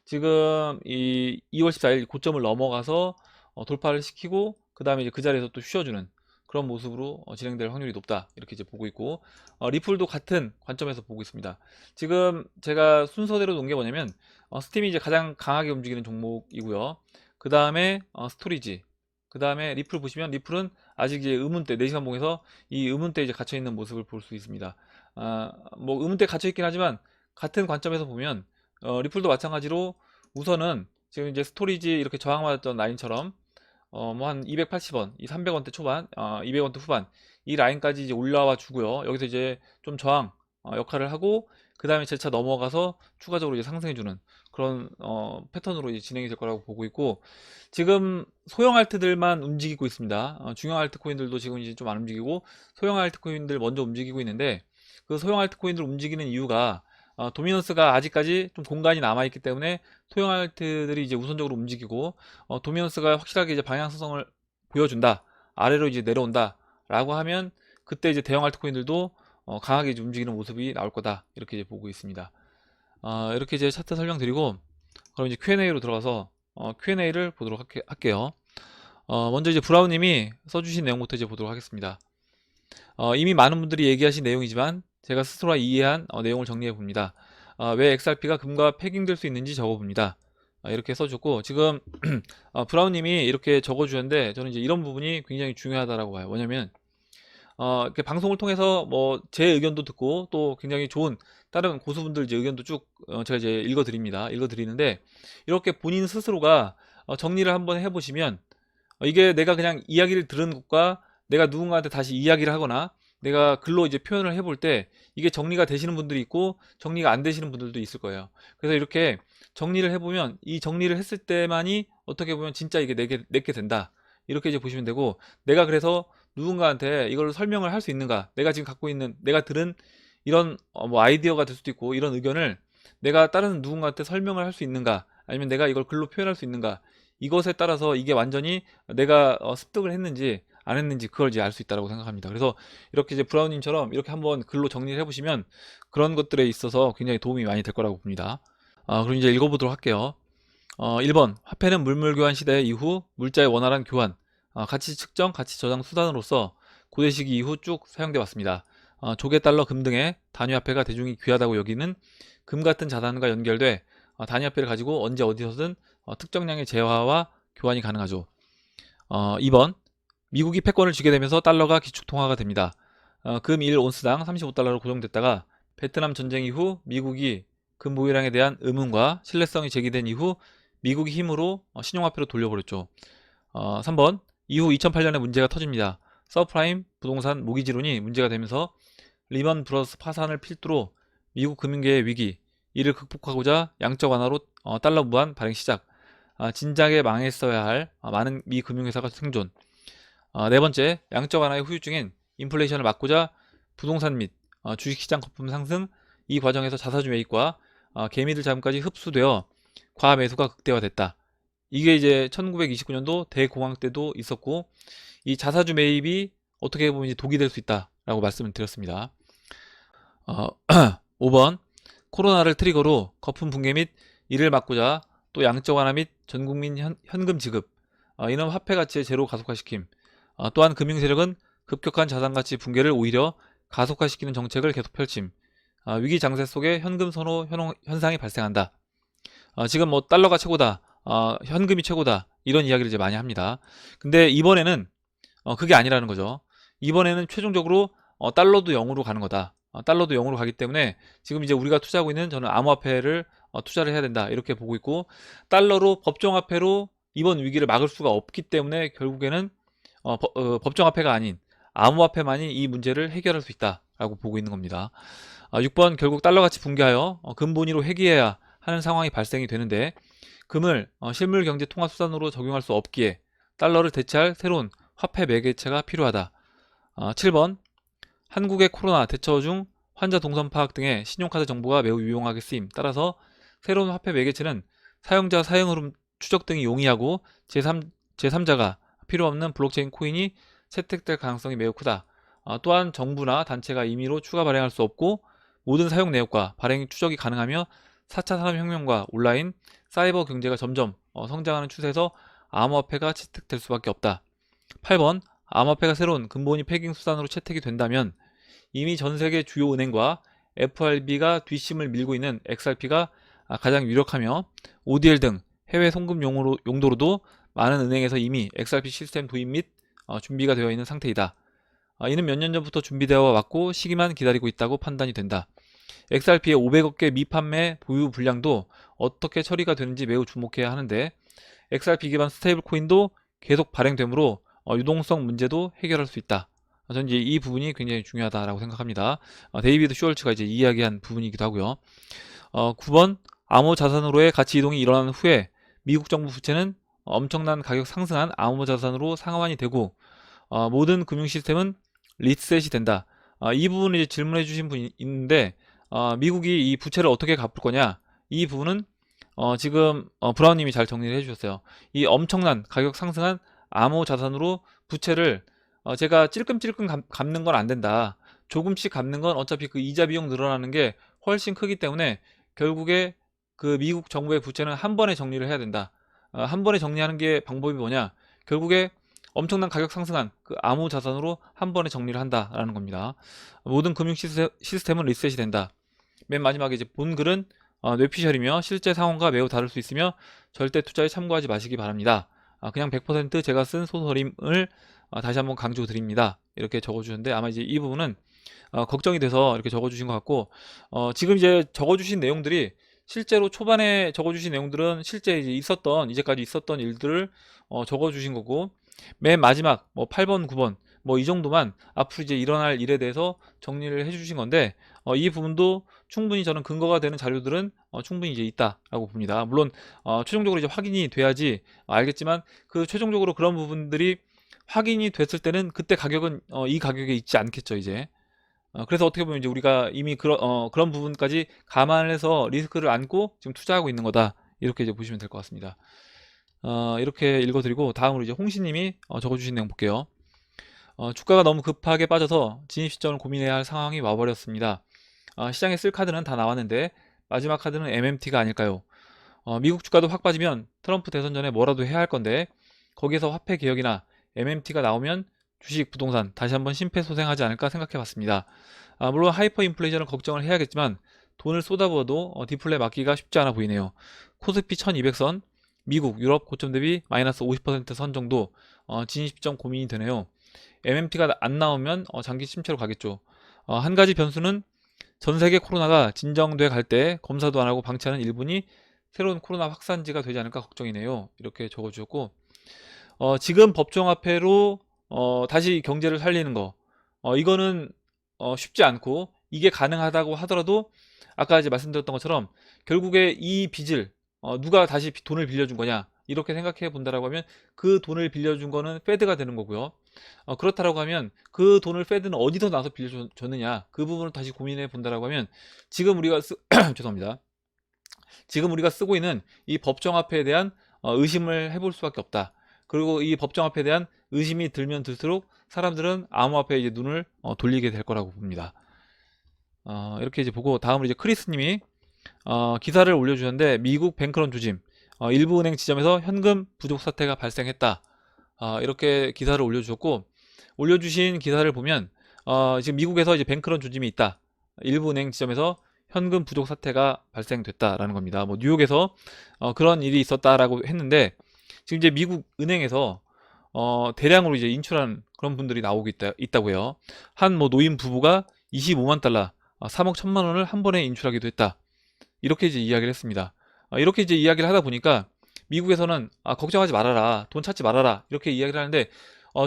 지금 이 2월 14일 고점을 넘어가서 돌파를 시키고, 그 다음에 이제 그 자리에서 또 쉬어주는 그런 모습으로 진행될 확률이 높다, 이렇게 이제 보고 있고, 리플도 같은 관점에서 보고 있습니다. 지금 제가 순서대로 놓은 게 뭐냐면, 스팀이 이제 가장 강하게 움직이는 종목이고요. 그 다음에 스토리지, 그 다음에 리플 보시면, 리플은 아직 이제 음운대, 4시간 봉에서 이 음운대에 이제 갇혀 있는 모습을 볼 수 있습니다. 뭐 음운대에 갇혀 있긴 하지만 같은 관점에서 보면 리플도 마찬가지로 우선은 지금 이제 스토리지 이렇게 저항받았던 라인처럼 뭐 한 280원, 이 300원대 초반, 200원대 후반 이 라인까지 이제 올라와 주고요. 여기서 이제 좀 저항 역할을 하고, 그 다음에 재차 넘어가서 추가적으로 이제 상승해주는 그런 패턴으로 이제 진행이 될 거라고 보고 있고, 지금 소형 알트들만 움직이고 있습니다. 중형 알트코인들도 지금 이제 좀 안 움직이고, 소형 알트코인들 먼저 움직이고 있는데, 그 소형 알트코인들 움직이는 이유가 도미넌스가 아직까지 좀 공간이 남아있기 때문에 소형 알트들이 이제 우선적으로 움직이고, 도미넌스가 확실하게 이제 방향성을 보여준다, 아래로 이제 내려온다 라고 하면, 그때 이제 대형 알트코인들도 강하게 이제 움직이는 모습이 나올 거다, 이렇게 이제 보고 있습니다. 이렇게 이제 차트 설명드리고, 그럼 이제 Q&A로 들어가서 Q&A를 보도록 할게요. 먼저 이제 브라운님이 써주신 내용부터 이제 보도록 하겠습니다. 이미 많은 분들이 얘기하신 내용이지만 제가 스스로 이해한 내용을 정리해 봅니다. 왜 XRP가 금과 패깅될 수 있는지 적어 봅니다. 이렇게 써줬고, 지금 브라운님이 이렇게 적어주셨는데, 저는 이제 이런 부분이 굉장히 중요하다라고 봐요. 뭐냐면 이렇게 방송을 통해서 뭐 제 의견도 듣고, 또 굉장히 좋은 다른 고수분들 이제 의견도 쭉 제가 이제 읽어드리는데, 이렇게 본인 스스로가 정리를 한번 해보시면, 이게 내가 그냥 이야기를 들은 것과 내가 누군가한테 다시 이야기를 하거나 내가 글로 이제 표현을 해볼 때 이게 정리가 되시는 분들이 있고 정리가 안 되시는 분들도 있을 거예요. 그래서 이렇게 정리를 해보면 이 정리를 했을 때만이 어떻게 보면 진짜 이게 내게 된다. 이렇게 이제 보시면 되고, 내가 그래서 누군가한테 이걸 설명을 할 수 있는가, 내가 지금 갖고 있는, 내가 들은 이런 뭐 아이디어가 될 수도 있고 이런 의견을 내가 다른 누군가한테 설명을 할 수 있는가, 아니면 내가 이걸 글로 표현할 수 있는가, 이것에 따라서 이게 완전히 내가 습득을 했는지 안 했는지 그걸 이제 알 수 있다고 생각합니다. 그래서 이렇게 이제 브라운님처럼 이렇게 한번 글로 정리를 해보시면 그런 것들에 있어서 굉장히 도움이 많이 될 거라고 봅니다. 그럼 이제 읽어보도록 할게요. 1번, 화폐는 물물교환 시대 이후 물자의 원활한 교환, 가치 측정, 가치 저장 수단으로서 고대 시기 이후 쭉 사용되어 왔습니다. 조개, 달러, 금 등의 단위화폐가 대중이 귀하다고 여기는 금 같은 자산과 연결돼 단위화폐를 가지고 언제 어디서든 특정량의 재화와 교환이 가능하죠. 2번, 미국이 패권을 쥐게 되면서 달러가 기축통화가 됩니다. 금 1온스당 35달러로 고정됐다가 베트남 전쟁 이후 미국이 금 보유량에 대한 의문과 신뢰성이 제기된 이후 미국이 힘으로 신용화폐로 돌려버렸죠. 3번, 이후 2008년에 문제가 터집니다. 서프라임 부동산 모기지론이 문제가 되면서 리먼 브러스 파산을 필두로 미국 금융계의 위기, 이를 극복하고자 양적 완화로 달러 무한 발행 시작, 진작에 망했어야 할 많은 미 금융회사가 생존. 네 번째, 양적 완화의 후유증인 인플레이션을 막고자 부동산 및 주식시장 거품 상승, 이 과정에서 자사주 매입과 개미들 자금까지 흡수되어 과매수가 극대화됐다. 이게 이제 1929년도 대공황 때도 있었고, 이 자사주 매입이 어떻게 보면 이제 독이 될 수 있다라고 말씀을 드렸습니다. 5번, 코로나를 트리거로 거품 붕괴 및 이를 막고자 또 양적 완화 및 전국민 현금 지급, 이는 화폐 가치의 제로 가속화시킴, 또한 금융세력은 급격한 자산가치 붕괴를 오히려 가속화시키는 정책을 계속 펼침, 위기 장세 속에 현금 선호 현상이 발생한다. 지금 뭐 달러가 최고다, 현금이 최고다, 이런 이야기를 이제 많이 합니다. 근데 이번에는 그게 아니라는 거죠. 이번에는 최종적으로 달러도 0으로 가는 거다. 달러도 0으로 가기 때문에 지금 이제 우리가 투자하고 있는, 저는 암호화폐를 투자를 해야 된다, 이렇게 보고 있고, 달러로 법정화폐로 이번 위기를 막을 수가 없기 때문에 결국에는 법정화폐가 아닌 암호화폐만이 이 문제를 해결할 수 있다라고 보고 있는 겁니다. 6번, 결국 달러가치 붕괴하여 금본위로 회귀해야 하는 상황이 발생이 되는데, 금을 실물 경제 통화 수단으로 적용할 수 없기에 달러를 대체할 새로운 화폐 매개체가 필요하다. 7번, 한국의 코로나 대처 중 환자 동선 파악 등의 신용카드 정보가 매우 유용하게 쓰임. 따라서 새로운 화폐 매개체는 사용자 사용 흐름 추적 등이 용이하고 제3자가 필요 없는 블록체인 코인이 채택될 가능성이 매우 크다. 또한 정부나 단체가 임의로 추가 발행할 수 없고 모든 사용 내역과 발행 추적이 가능하며 4차 산업혁명과 온라인, 사이버 경제가 점점 성장하는 추세에서 암호화폐가 채택될 수밖에 없다. 8번, 암호화폐가 새로운 근본위 패깅 수단으로 채택이 된다면 이미 전 세계 주요 은행과 FRB가 뒷심을 밀고 있는 XRP가 가장 유력하며 ODL 등 해외 송금 용도로도 많은 은행에서 이미 XRP 시스템 도입 및 준비가 되어 있는 상태이다. 이는 몇 년 전부터 준비되어 왔고 시기만 기다리고 있다고 판단이 된다. XRP의 500억 개 미판매 보유 분량도 어떻게 처리가 되는지 매우 주목해야 하는데, XRP 기반 스테이블 코인도 계속 발행되므로 유동성 문제도 해결할 수 있다. 저는 이제 이 부분이 굉장히 중요하다라고 생각합니다. 데이비드 슈월츠가 이제 이야기한 부분이기도 하고요. 9번, 암호 자산으로의 가치 이동이 일어난 후에 미국 정부 부채는 엄청난 가격 상승한 암호 자산으로 상환이 되고 모든 금융 시스템은 리셋이 된다. 이 부분을 이제 질문해 주신 분이 있는데, 미국이 이 부채를 어떻게 갚을 거냐, 이 부분은 지금 브라운님이 잘 정리를 해주셨어요. 이 엄청난 가격 상승한 암호 자산으로 부채를 제가 찔끔찔끔 갚는 건 안 된다. 조금씩 갚는 건 어차피 그 이자 비용 늘어나는 게 훨씬 크기 때문에 결국에 그 미국 정부의 부채는 한 번에 정리를 해야 된다. 한 번에 정리하는 게 방법이 뭐냐? 결국에 엄청난 가격 상승한 그 암호 자산으로 한 번에 정리를 한다라는 겁니다. 모든 금융 시스템은 리셋이 된다. 맨 마지막에 이제 본 글은 뇌피셜이며 실제 상황과 매우 다를 수 있으며 절대 투자에 참고하지 마시기 바랍니다. 그냥 100% 제가 쓴 소설임을 다시 한번 강조드립니다. 이렇게 적어주셨는데, 아마 이제 이 부분은 걱정이 돼서 이렇게 적어주신 것 같고, 지금 이제 적어주신 내용들이 실제로 초반에 적어주신 내용들은 실제 이제 이제까지 있었던 일들을 적어주신 거고, 맨 마지막 뭐 8번, 9번 뭐 이 정도만 앞으로 이제 일어날 일에 대해서 정리를 해주신 건데, 이 부분도 충분히 저는 근거가 되는 자료들은 충분히 이제 있다라고 봅니다. 물론 최종적으로 이제 확인이 돼야지 알겠지만, 그 최종적으로 그런 부분들이 확인이 됐을 때는 그때 가격은 이 가격에 있지 않겠죠 이제. 그래서 어떻게 보면 이제 우리가 이미 그런 부분까지 감안을 해서 리스크를 안고 지금 투자하고 있는 거다, 이렇게 이제 보시면 될 것 같습니다. 이렇게 읽어드리고 다음으로 이제 홍시님이 적어주신 내용 볼게요. 주가가 너무 급하게 빠져서 진입 시점을 고민해야 할 상황이 와버렸습니다. 시장에 쓸 카드는 다 나왔는데 마지막 카드는 MMT가 아닐까요? 미국 주가도 확 빠지면 트럼프 대선 전에 뭐라도 해야 할 건데, 거기에서 화폐 개혁이나 MMT가 나오면 주식, 부동산 다시 한번 심폐소생하지 않을까 생각해 봤습니다. 물론 하이퍼 인플레이션을 걱정을 해야겠지만 돈을 쏟아부어도 디플레 막기가 쉽지 않아 보이네요. 코스피 1200선, 미국, 유럽 고점 대비 마이너스 50% 선 정도 진입점 고민이 되네요. MMT가 안 나오면 장기 침체로 가겠죠. 한 가지 변수는 전 세계 코로나가 진정돼 갈 때 검사도 안 하고 방치하는 일본이 새로운 코로나 확산지가 되지 않을까 걱정이네요. 이렇게 적어주셨고, 지금 법정화폐로 다시 경제를 살리는 거, 이거는 쉽지 않고, 이게 가능하다고 하더라도 아까 이제 말씀드렸던 것처럼 결국에 이 빚을 누가 다시 돈을 빌려준 거냐, 이렇게 생각해 본다라고 하면 그 돈을 빌려준 거는 페드가 되는 거고요. 그렇다라고 하면 그 돈을 페드는 어디서 나서 빌려줬느냐, 그 부분을 다시 고민해 본다라고 하면 지금 우리가 죄송합니다. 지금 우리가 쓰고 있는 이 법정화폐에 대한 의심을 해볼 수밖에 없다. 그리고 이 법정화폐에 대한 의심이 들면 들수록 사람들은 암호화폐에 이제 눈을 돌리게 될 거라고 봅니다. 이렇게 이제 보고 다음으로 이제 크리스님이 기사를 올려주셨는데, 미국 뱅크런 조짐, 일부 은행 지점에서 현금 부족 사태가 발생했다. 이렇게 기사를 올려주셨고, 올려주신 기사를 보면 지금 미국에서 이제 뱅크런 조짐이 있다, 일부 은행 지점에서 현금 부족 사태가 발생됐다라는 겁니다. 뭐 뉴욕에서 그런 일이 있었다라고 했는데, 지금 이제 미국 은행에서 대량으로 이제 인출한 그런 분들이 나오고 있다고요. 한 뭐 노인 부부가 25만 달러, 3억 1천만 원을 한 번에 인출하기도 했다. 이렇게 이제 이야기를 했습니다. 이렇게 이제 이야기를 하다 보니까 미국에서는 걱정하지 말아라, 돈 찾지 말아라, 이렇게 이야기를 하는데,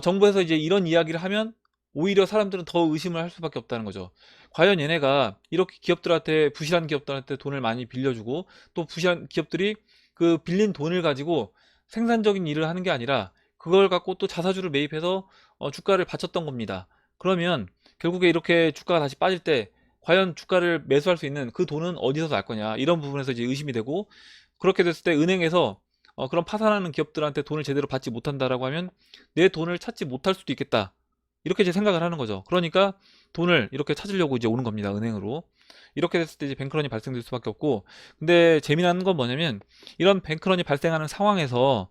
정부에서 이제 이런 이야기를 하면 오히려 사람들은 더 의심을 할 수밖에 없다는 거죠. 과연 얘네가 이렇게 기업들한테, 부실한 기업들한테 돈을 많이 빌려주고, 또 부실한 기업들이 그 빌린 돈을 가지고 생산적인 일을 하는 게 아니라 그걸 갖고 또 자사주를 매입해서 주가를 받쳤던 겁니다. 그러면 결국에 이렇게 주가가 다시 빠질 때 과연 주가를 매수할 수 있는 그 돈은 어디서 날 거냐, 이런 부분에서 이제 의심이 되고, 그렇게 됐을 때 은행에서 그런 파산하는 기업들한테 돈을 제대로 받지 못한다라고 하면 내 돈을 찾지 못할 수도 있겠다, 이렇게 이제 생각을 하는 거죠. 그러니까 돈을 이렇게 찾으려고 이제 오는 겁니다, 은행으로. 이렇게 됐을 때 이제 뱅크런이 발생될 수밖에 없고, 근데 재미난 건 뭐냐면 이런 뱅크런이 발생하는 상황에서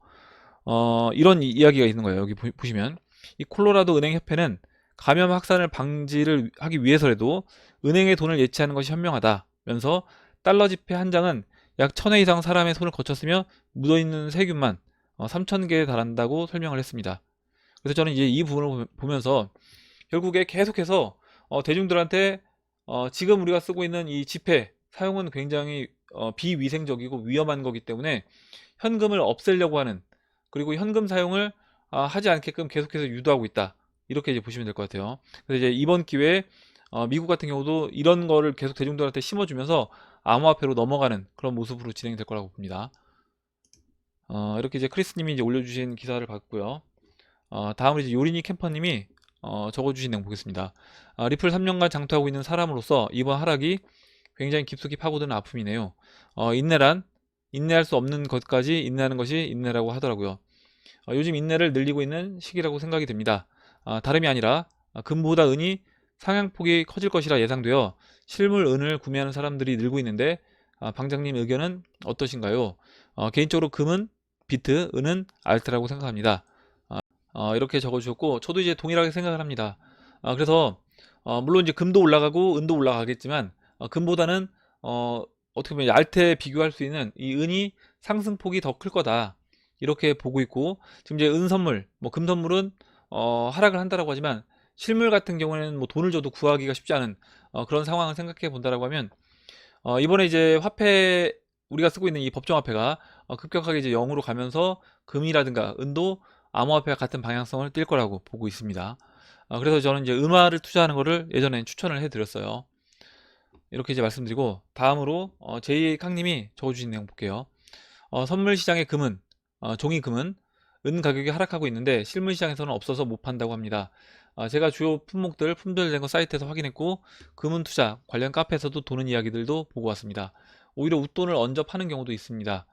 이런 이야기가 있는 거예요. 여기 보시면 이 콜로라도 은행협회는 감염 확산을 방지를 하기 위해서라도 은행의 돈을 예치하는 것이 현명하다면서 달러 지폐 한 장은 약 1000회 이상 사람의 손을 거쳤으며 묻어있는 세균만 3000개에 달한다고 설명을 했습니다. 그래서 저는 이제 이 부분을 보면서 결국에 계속해서 대중들한테 지금 우리가 쓰고 있는 이 지폐 사용은 굉장히 비위생적이고 위험한 거기 때문에 현금을 없애려고 하는, 그리고 현금 사용을 하지 않게끔 계속해서 유도하고 있다, 이렇게 이제 보시면 될 것 같아요. 그래서 이제 이번 기회에 미국 같은 경우도 이런 거를 계속 대중들한테 심어주면서 암호화폐로 넘어가는 그런 모습으로 진행될 거라고 봅니다. 이렇게 이제 크리스님이 이제 올려주신 기사를 봤고요. 다음으로 이제 요리니 캠퍼님이 적어주신 내용 보겠습니다. 리플 3년간 장투하고 있는 사람으로서 이번 하락이 굉장히 깊숙이 파고드는 아픔이네요. 인내할 수 없는 것까지 인내하는 것이 인내라고 하더라고요. 요즘 인내를 늘리고 있는 시기라고 생각이 됩니다. 다름이 아니라 금보다 은이 상향폭이 커질 것이라 예상되어 실물 은을 구매하는 사람들이 늘고 있는데, 방장님 의견은 어떠신가요? 개인적으로 금은 비트, 은은 알트라고 생각합니다. 이렇게 적어주셨고, 저도 이제 동일하게 생각을 합니다. 그래서 물론 이제 금도 올라가고 은도 올라가겠지만 금보다는 어떻게 보면 알트에 비교할 수 있는 이 은이 상승폭이 더 클 거다, 이렇게 보고 있고, 지금 이제 은 선물, 뭐 금 선물은 하락을 한다라고 하지만 실물 같은 경우에는 뭐 돈을 줘도 구하기가 쉽지 않은 그런 상황을 생각해 본다라고 하면 이번에 이제 화폐, 우리가 쓰고 있는 이 법정화폐가 급격하게 이제 0으로 가면서 금이라든가 은도 암호화폐와 같은 방향성을 띌 거라고 보고 있습니다. 그래서 저는 이제 음화를 투자하는 거를 예전에 추천을 해드렸어요. 이렇게 이제 말씀드리고, 다음으로 제이캉님이 적어주신 내용 볼게요. 선물 시장의 금은, 종이 금은 은 가격이 하락하고 있는데 실물 시장에서는 없어서 못 판다고 합니다. 제가 주요 품목들 품절된 거 사이트에서 확인했고, 금은 투자 관련 카페에서도 도는 이야기들도 보고 왔습니다. 오히려 웃돈을 얹어 파는 경우도 있습니다.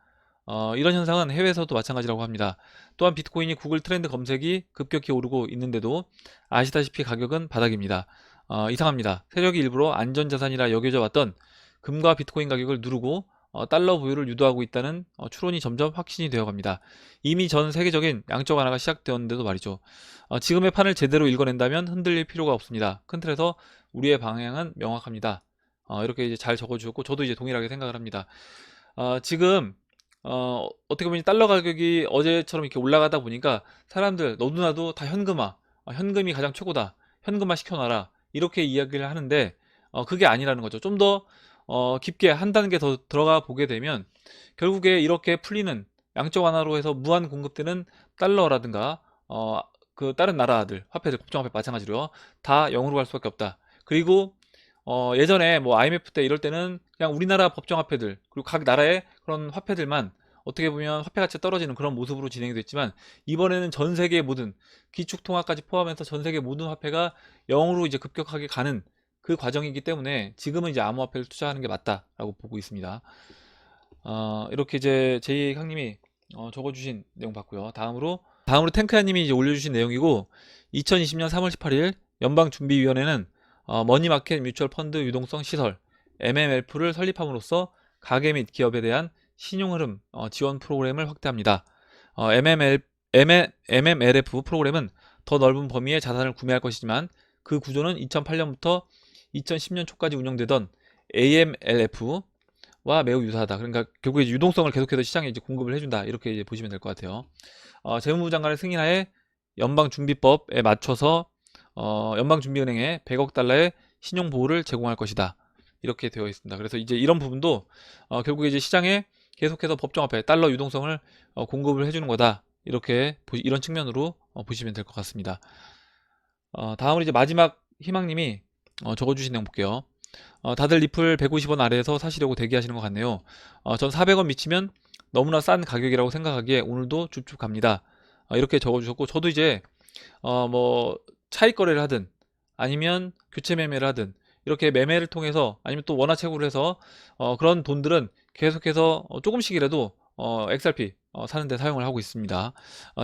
이런 현상은 해외에서도 마찬가지라고 합니다. 또한 비트코인이 구글 트렌드 검색이 급격히 오르고 있는데도 아시다시피 가격은 바닥입니다. 이상합니다. 세력이 일부러 안전자산이라 여겨져 왔던 금과 비트코인 가격을 누르고 달러 보유를 유도하고 있다는 추론이 점점 확신이 되어갑니다. 이미 전 세계적인 양적 완화가 시작되었는데도 말이죠. 지금의 판을 제대로 읽어낸다면 흔들릴 필요가 없습니다. 큰 틀에서 우리의 방향은 명확합니다. 이렇게 이제 잘 적어주셨고, 저도 이제 동일하게 생각을 합니다. 지금 어떻게 보면 달러 가격이 어제처럼 이렇게 올라가다 보니까 사람들 너도나도 다 현금화, 현금이 가장 최고다, 현금화 시켜놔라, 이렇게 이야기를 하는데 그게 아니라는 거죠. 좀 더 깊게 한 단계 더 들어가 보게 되면 결국에 이렇게 풀리는 양적 완화로 해서 무한 공급되는 달러라든가 그 다른 나라들 화폐들, 국정화폐 마찬가지로 다 0으로 갈 수밖에 없다. 그리고 예전에 뭐 IMF 때 이럴 때는 그냥 우리나라 법정화폐들 그리고 각 나라의 그런 화폐들만 어떻게 보면 화폐 가치가 떨어지는 그런 모습으로 진행이 됐지만, 이번에는 전 세계의 모든 기축통화까지 포함해서 전 세계 모든 화폐가 0으로 이제 급격하게 가는 그 과정이기 때문에 지금은 이제 암호화폐를 투자하는 게 맞다라고 보고 있습니다. 이렇게 이제 제이 형님이 적어주신 내용 봤고요. 다음으로 탱크야님이 이제 올려주신 내용이고, 2020년 3월 18일 연방준비위원회는 머니마켓 뮤추얼 펀드 유동성 시설 MMLF를 설립함으로써 가계 및 기업에 대한 신용흐름 지원 프로그램을 확대합니다. MMLF 프로그램은 더 넓은 범위의 자산을 구매할 것이지만 그 구조는 2008년부터 2010년 초까지 운영되던 AMLF와 매우 유사하다. 그러니까 결국에 유동성을 계속해서 시장에 이제 공급을 해준다, 이렇게 이제 보시면 될 것 같아요. 재무부 장관의 승인하에 연방준비법에 맞춰서 연방준비은행에 100억 달러의 신용 보호를 제공할 것이다, 이렇게 되어 있습니다. 그래서 이제 이런 부분도 결국에 이제 시장에 계속해서 법정화폐 달러 유동성을 공급을 해주는 거다, 이렇게 이런 측면으로 보시면 될 것 같습니다. 다음으로 이제 마지막 희망님이 적어주신 내용 볼게요. 다들 리플 150원 아래에서 사시려고 대기하시는 것 같네요. 전 400원 미치면 너무나 싼 가격이라고 생각하기에 오늘도 줍줍 갑니다. 이렇게 적어주셨고, 저도 이제 뭐 차익 거래를 하든 아니면 교체 매매를 하든 이렇게 매매를 통해서 아니면 또 원화채굴을 해서 그런 돈들은 계속해서 조금씩이라도 XRP 사는데 사용을 하고 있습니다.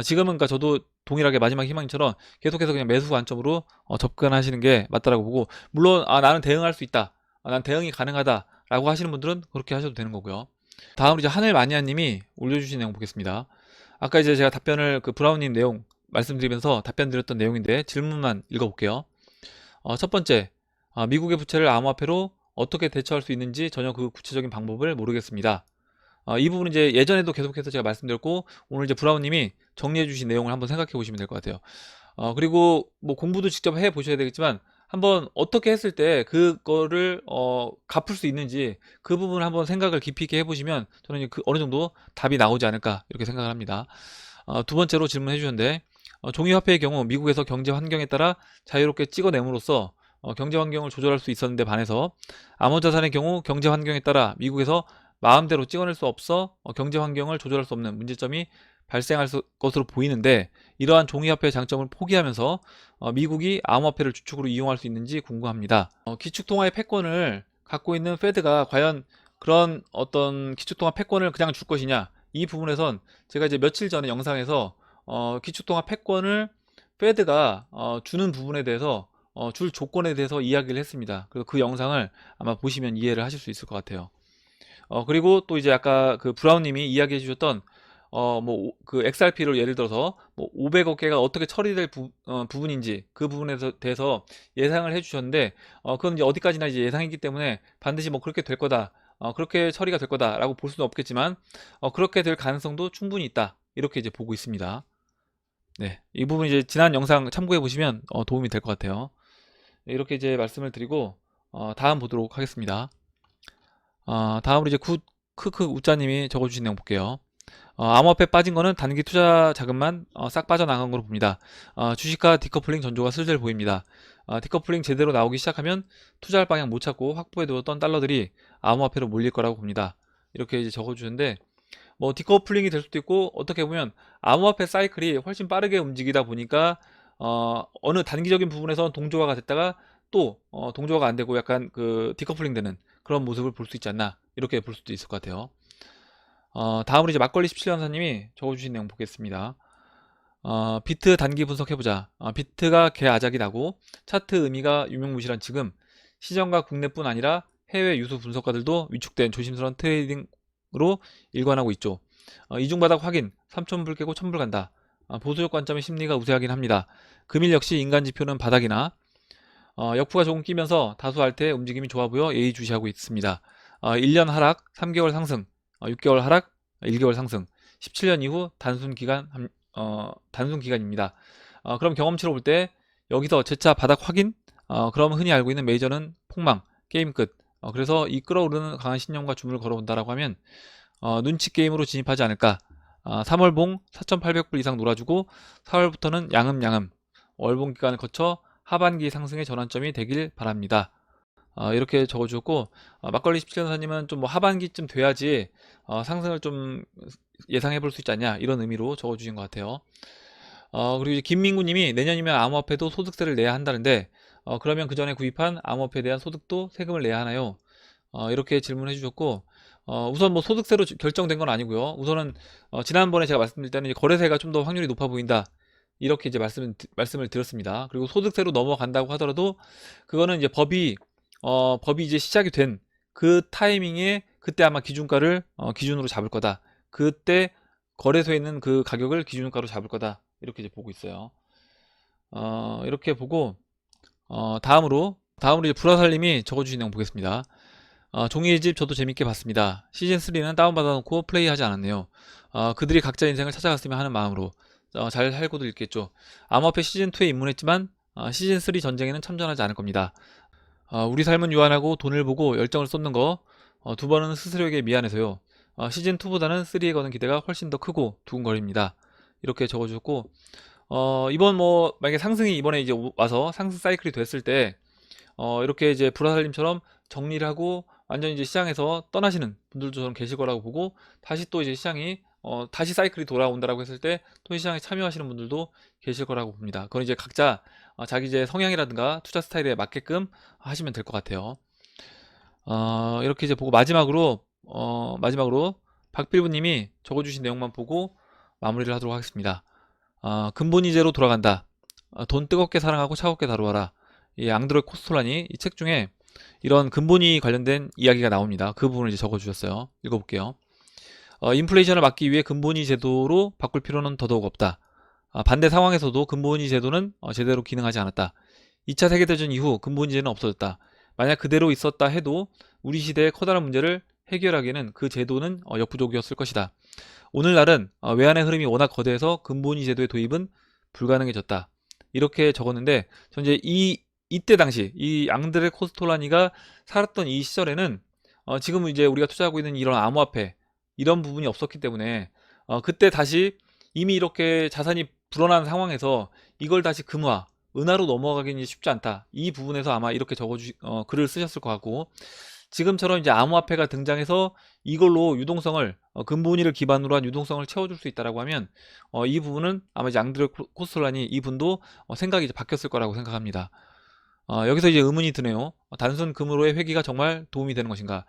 지금은 그러니까 저도 동일하게 마지막 희망처럼 계속해서 그냥 매수 관점으로 접근하시는 게 맞다라고 보고, 물론 나는 대응할 수 있다, 난 대응이 가능하다라고 하시는 분들은 그렇게 하셔도 되는 거고요. 다음으로 이제 하늘마니아님이 올려주신 내용 보겠습니다. 아까 이제 제가 답변을 그 브라운님 내용 말씀드리면서 답변 드렸던 내용인데 질문만 읽어볼게요. 첫 번째, 미국의 부채를 암호화폐로 어떻게 대처할 수 있는지 전혀 그 구체적인 방법을 모르겠습니다. 이 부분은 이제 예전에도 계속해서 제가 말씀드렸고, 오늘 이제 브라운님이 정리해 주신 내용을 한번 생각해 보시면 될 것 같아요. 그리고 뭐 공부도 직접 해 보셔야 되겠지만 한번 어떻게 했을 때 그거를 갚을 수 있는지 그 부분을 한번 생각을 깊이 있게 해보시면 저는 그 어느 정도 답이 나오지 않을까, 이렇게 생각을 합니다. 두 번째로 질문해 주셨는데, 종이화폐의 경우 미국에서 경제 환경에 따라 자유롭게 찍어냄으로써 경제 환경을 조절할 수 있었는데 반해서 암호자산의 경우 경제 환경에 따라 미국에서 마음대로 찍어낼 수 없어 경제 환경을 조절할 수 없는 문제점이 발생할 것으로 보이는데, 이러한 종이화폐의 장점을 포기하면서 미국이 암호화폐를 주축으로 이용할 수 있는지 궁금합니다. 기축통화의 패권을 갖고 있는 페드가 과연 그런 어떤 기축통화 패권을 그냥 줄 것이냐, 이 부분에선 제가 이제 며칠 전에 영상에서 기축통화 패권을 페드가 주는 부분에 대해서 줄 조건에 대해서 이야기를 했습니다. 그래서 그 영상을 아마 보시면 이해를 하실 수 있을 것 같아요. 그리고 또 이제 아까 그 브라운님이 이야기해 주셨던 뭐 그 XRP를 예를 들어서 뭐 500억 개가 어떻게 처리될 부분인지 그 부분에 대해서 예상을 해 주셨는데, 그건 이제 어디까지나 이제 예상이기 때문에 반드시 뭐 그렇게 될 거다, 그렇게 처리가 될 거다라고 볼 수는 없겠지만 그렇게 될 가능성도 충분히 있다, 이렇게 이제 보고 있습니다. 네, 이 부분 이제 지난 영상 참고해 보시면 도움이 될 것 같아요. 네, 이렇게 이제 말씀을 드리고 다음 보도록 하겠습니다. 다음으로 이제 크크 우짜님이 적어주신 내용 볼게요. 암호화폐 빠진 거는 단기 투자 자금만 싹 빠져나간 걸로 봅니다. 주식과 디커플링 전조가 슬슬 보입니다. 디커플링 제대로 나오기 시작하면 투자할 방향 못 찾고 확보해두었던 달러들이 암호화폐로 몰릴 거라고 봅니다. 이렇게 이제 적어주는데, 뭐 디커플링이 될 수도 있고, 어떻게 보면 암호화폐 사이클이 훨씬 빠르게 움직이다 보니까 어느 단기적인 부분에서는 동조화가 됐다가 또 동조화가 안 되고 약간 그 디커플링 되는 그런 모습을 볼 수 있지 않나, 이렇게 볼 수도 있을 것 같아요. 다음으로 이제 막걸리 17년사님이 적어주신 내용 보겠습니다. 비트 단기 분석해보자. 비트가 개아작이 나고 차트 의미가 유명무실한 지금 시장과 국내뿐 아니라 해외 유수 분석가들도 위축된 조심스러운 트레이딩으로 일관하고 있죠. 이중바닥 확인, 3,000불 깨고 1,000불 간다. 보수적 관점의 심리가 우세하긴 합니다. 금일 역시 인간 지표는 바닥이나 역푸가 조금 끼면서 다수 알트의 움직임이 좋아 보여 예의주시하고 있습니다. 1년 하락, 3개월 상승, 6개월 하락, 1개월 상승, 17년 이후 단순 기간입니다. 그럼 경험치로 볼 때 여기서 재차 바닥 확인, 그럼 흔히 알고 있는 메이저는 폭망, 게임 끝. 그래서 이 끌어오르는 강한 신념과 줌을 걸어온다라고 하면 눈치 게임으로 진입하지 않을까. 3월봉 4,800불 이상 놀아주고 4월부터는 양음양음 월봉 기간을 거쳐 하반기 상승의 전환점이 되길 바랍니다. 이렇게 적어주셨고, 막걸리 17년사님은 좀 뭐 하반기쯤 돼야지 상승을 좀 예상해 볼 수 있지 않냐, 이런 의미로 적어주신 것 같아요. 그리고 이제 김민구님이 내년이면 암호화폐도 소득세를 내야 한다는데 그러면 그 전에 구입한 암호화폐에 대한 소득도 세금을 내야 하나요? 이렇게 질문해 주셨고, 우선 뭐 소득세로 결정된 건 아니고요. 우선은 지난번에 제가 말씀드릴 때는 이제 거래세가 좀 더 확률이 높아 보인다, 이렇게 이제 말씀을 드렸습니다. 그리고 소득세로 넘어간다고 하더라도 그거는 이제 법이 이제 시작이 된 그 타이밍에 그때 아마 기준가를 기준으로 잡을 거다. 그때 거래소에 있는 그 가격을 기준가로 잡을 거다. 이렇게 이제 보고 있어요. 이렇게 보고 다음으로 이제 불화살님이 적어주신 내용 보겠습니다. 종이의 집 저도 재밌게 봤습니다. 시즌3는 다운받아 놓고 플레이하지 않았네요. 그들이 각자 인생을 찾아갔으면 하는 마음으로 잘 살고도 있겠죠. 암호화폐 시즌2에 입문했지만 시즌3 전쟁에는 참전하지 않을 겁니다. 우리 삶은 유한하고 돈을 보고 열정을 쏟는 거 두 번은 스스로에게 미안해서요. 시즌2보다는 3에 거는 기대가 훨씬 더 크고 두근거립니다. 이렇게 적어주셨고, 이번 뭐 만약에 상승이 이번에 이제 와서 상승 사이클이 됐을 때 이렇게 이제 불화살님처럼 정리를 하고 완전 이제 시장에서 떠나시는 분들도 저는 계실 거라고 보고, 다시 또 이제 시장이 다시 사이클이 돌아온다라고 했을 때 또 시장에 참여하시는 분들도 계실 거라고 봅니다. 그건 이제 각자 자기 이제 성향이라든가 투자 스타일에 맞게끔 하시면 될 것 같아요. 이렇게 이제 보고 마지막으로 박빌부님이 적어주신 내용만 보고 마무리를 하도록 하겠습니다. 근본이제로 돌아간다. 돈 뜨겁게 사랑하고 차갑게 다루어라. 이 앙드로이 코스톨라니 이 책 중에 이런 근본이 관련된 이야기가 나옵니다. 그 부분을 이제 적어주셨어요. 읽어볼게요. 인플레이션을 막기 위해 근본이 제도로 바꿀 필요는 더더욱 없다. 반대 상황에서도 근본이 제도는 제대로 기능하지 않았다. 2차 세계대전 이후 근본이제는 없어졌다. 만약 그대로 있었다 해도 우리 시대의 커다란 문제를 해결하기에는 그 제도는 역부족이었을 것이다. 오늘날은 외환의 흐름이 워낙 거대해서 근본이 제도의 도입은 불가능해졌다. 이렇게 적었는데, 전 이제 이때 당시 이 앙드레 코스톨라니가 살았던 이 시절에는 지금 이제 우리가 투자하고 있는 이런 암호화폐 이런 부분이 없었기 때문에 그때 다시 이미 이렇게 자산이 불어난 상황에서 이걸 다시 은화로 넘어가기는 쉽지 않다. 이 부분에서 아마 이렇게 글을 쓰셨을 것 같고, 지금처럼 이제 암호화폐가 등장해서 이걸로 유동성을 근본위를 기반으로 한 유동성을 채워줄 수 있다라고 하면 이 부분은 아마 이제 앙드레 코스톨라니 이분도 생각이 이제 바뀌었을 거라고 생각합니다. 여기서 이제 의문이 드네요. 단순 금으로의 회귀가 정말 도움이 되는 것인가?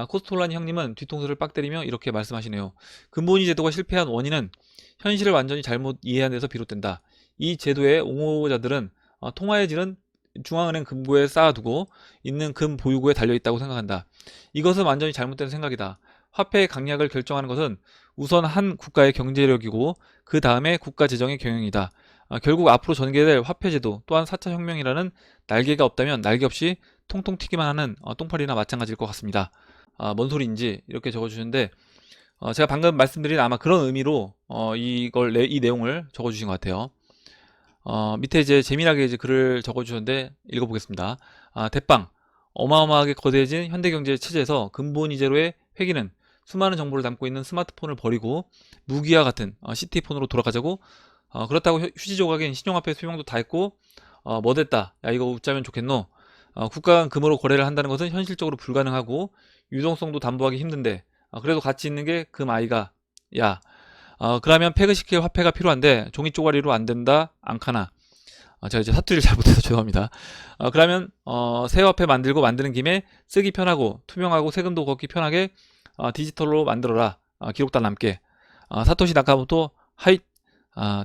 코스톨라니 형님은 뒤통수를 빡 때리며 이렇게 말씀하시네요. 근본위 제도가 실패한 원인은 현실을 완전히 잘못 이해한 데서 비롯된다. 이 제도의 옹호자들은 통화의 질은 중앙은행 금고에 쌓아두고 있는 금 보유고에 달려있다고 생각한다. 이것은 완전히 잘못된 생각이다. 화폐의 강약을 결정하는 것은 우선 한 국가의 경제력이고 그 다음에 국가 재정의 경영이다. 결국 앞으로 전개될 화폐제도 또한 4차 혁명이라는 날개가 없다면 날개 없이 통통 튀기만 하는 똥파리나 마찬가지일 것 같습니다. 뭔 소리인지 이렇게 적어주셨는데, 제가 방금 말씀드린 아마 그런 의미로 이 내용을 적어주신 것 같아요. 밑에 이제 재미나게 이제 글을 적어주셨는데 읽어보겠습니다. 대빵 어마어마하게 거대해진 현대경제 체제에서 근본이제로의 회귀는 수많은 정보를 담고 있는 스마트폰을 버리고 무기와 같은 시티폰으로 돌아가자고. 그렇다고 휴지 조각엔 신용화폐 수용도 다 했고 뭐 됐다, 야 이거 웃자면 좋겠노. 국가 간 금으로 거래를 한다는 것은 현실적으로 불가능하고 유동성도 담보하기 힘든데 그래도 가치 있는 게 금 아이가. 야, 그러면 폐기시킬 화폐가 필요한데 종이 쪼가리로 안 된다 앙카나. 제가 이제 사투리를 잘 못해서 죄송합니다. 그러면 새 화폐 만들고 만드는 김에 쓰기 편하고 투명하고 세금도 걷기 편하게 디지털로 만들어라. 기록단 남게. 사토시 나카모토 하이.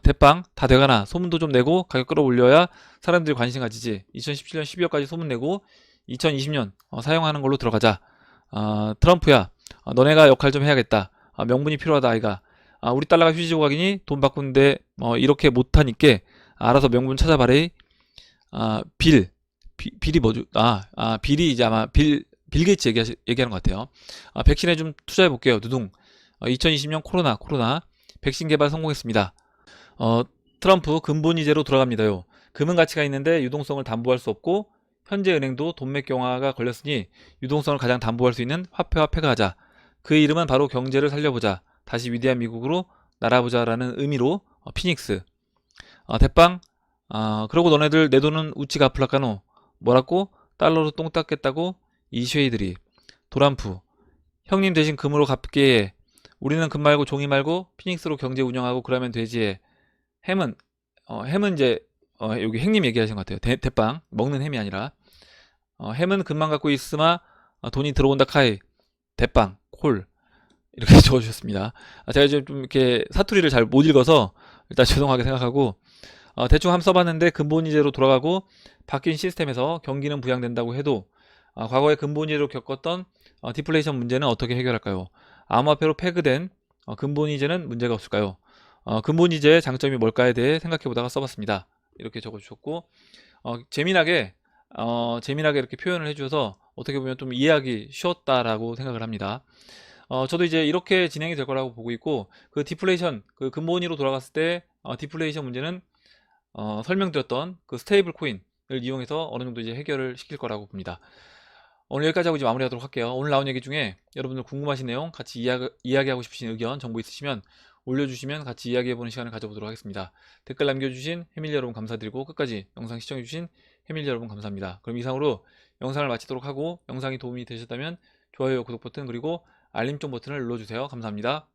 대빵 다 돼가나 소문도 좀 내고 가격 끌어올려야 사람들이 관심 가지지. 2017년 12월까지 소문 내고 2020년 사용하는 걸로 들어가자. 트럼프야, 너네가 역할 좀 해야겠다. 명분이 필요하다 아이가. 우리 달러가 휴지 조각이니 돈 바꾸는데 이렇게 못하니까 알아서 명분 찾아봐래. 빌이 뭐죠? 빌이 이제 아마 빌 게이츠 얘기하는 것 같아요. 백신에 좀 투자해 볼게요. 두둥. 2020년 코로나 백신 개발 성공했습니다. 트럼프 근본이제로 돌아갑니다요. 금은 가치가 있는데 유동성을 담보할 수 없고 현재 은행도 돈맥 경화가 걸렸으니 유동성을 가장 담보할 수 있는 화폐와 폐가하자. 그 이름은 바로 경제를 살려보자. 다시 위대한 미국으로 날아보자라는 의미로 피닉스. 대빵. 그러고 너네들 내 돈은 우찌가 아플라카노. 뭐라고? 달러로 똥 닦겠다고? 이쉐이들이. 도란프. 형님 대신 금으로 갚게 해. 우리는 금 말고 종이 말고 피닉스로 경제 운영하고 그러면 되지. 햄은 이제 여기 행님 얘기하신 것 같아요. 대빵. 먹는 햄이 아니라. 햄은 금만 갖고 있으마 돈이 들어온다 카이. 대빵. 콜. 이렇게 적어주셨습니다. 제가 이제 좀 이렇게 사투리를 잘 못 읽어서 일단 죄송하게 생각하고 대충 한번 써봤는데 근본이제로 돌아가고 바뀐 시스템에서 경기는 부양된다고 해도 과거에 근본이제로 겪었던 디플레이션 문제는 어떻게 해결할까요? 암호화폐로 패그된 근본이제는 문제가 없을까요? 근본이제의 장점이 뭘까에 대해 생각해보다가 써봤습니다. 이렇게 적어주셨고 재미나게 이렇게 표현을 해주셔서 어떻게 보면 좀 이해하기 쉬웠다라고 생각을 합니다. 저도 이제 이렇게 진행이 될 거라고 보고 있고 그 디플레이션, 그 근본위로 돌아갔을 때 디플레이션 문제는 설명드렸던 그 스테이블 코인을 이용해서 어느 정도 이제 해결을 시킬 거라고 봅니다. 오늘 여기까지 하고 이제 마무리하도록 할게요. 오늘 나온 얘기 중에 여러분들 궁금하신 내용, 같이 이야기하고 싶으신 의견, 정보 있으시면 올려주시면 같이 이야기해보는 시간을 가져보도록 하겠습니다. 댓글 남겨주신 해밀리 여러분 감사드리고 끝까지 영상 시청해주신 해밀리 여러분 감사합니다. 그럼 이상으로 영상을 마치도록 하고 영상이 도움이 되셨다면 좋아요, 구독 버튼 그리고 알림종 버튼을 눌러주세요. 감사합니다.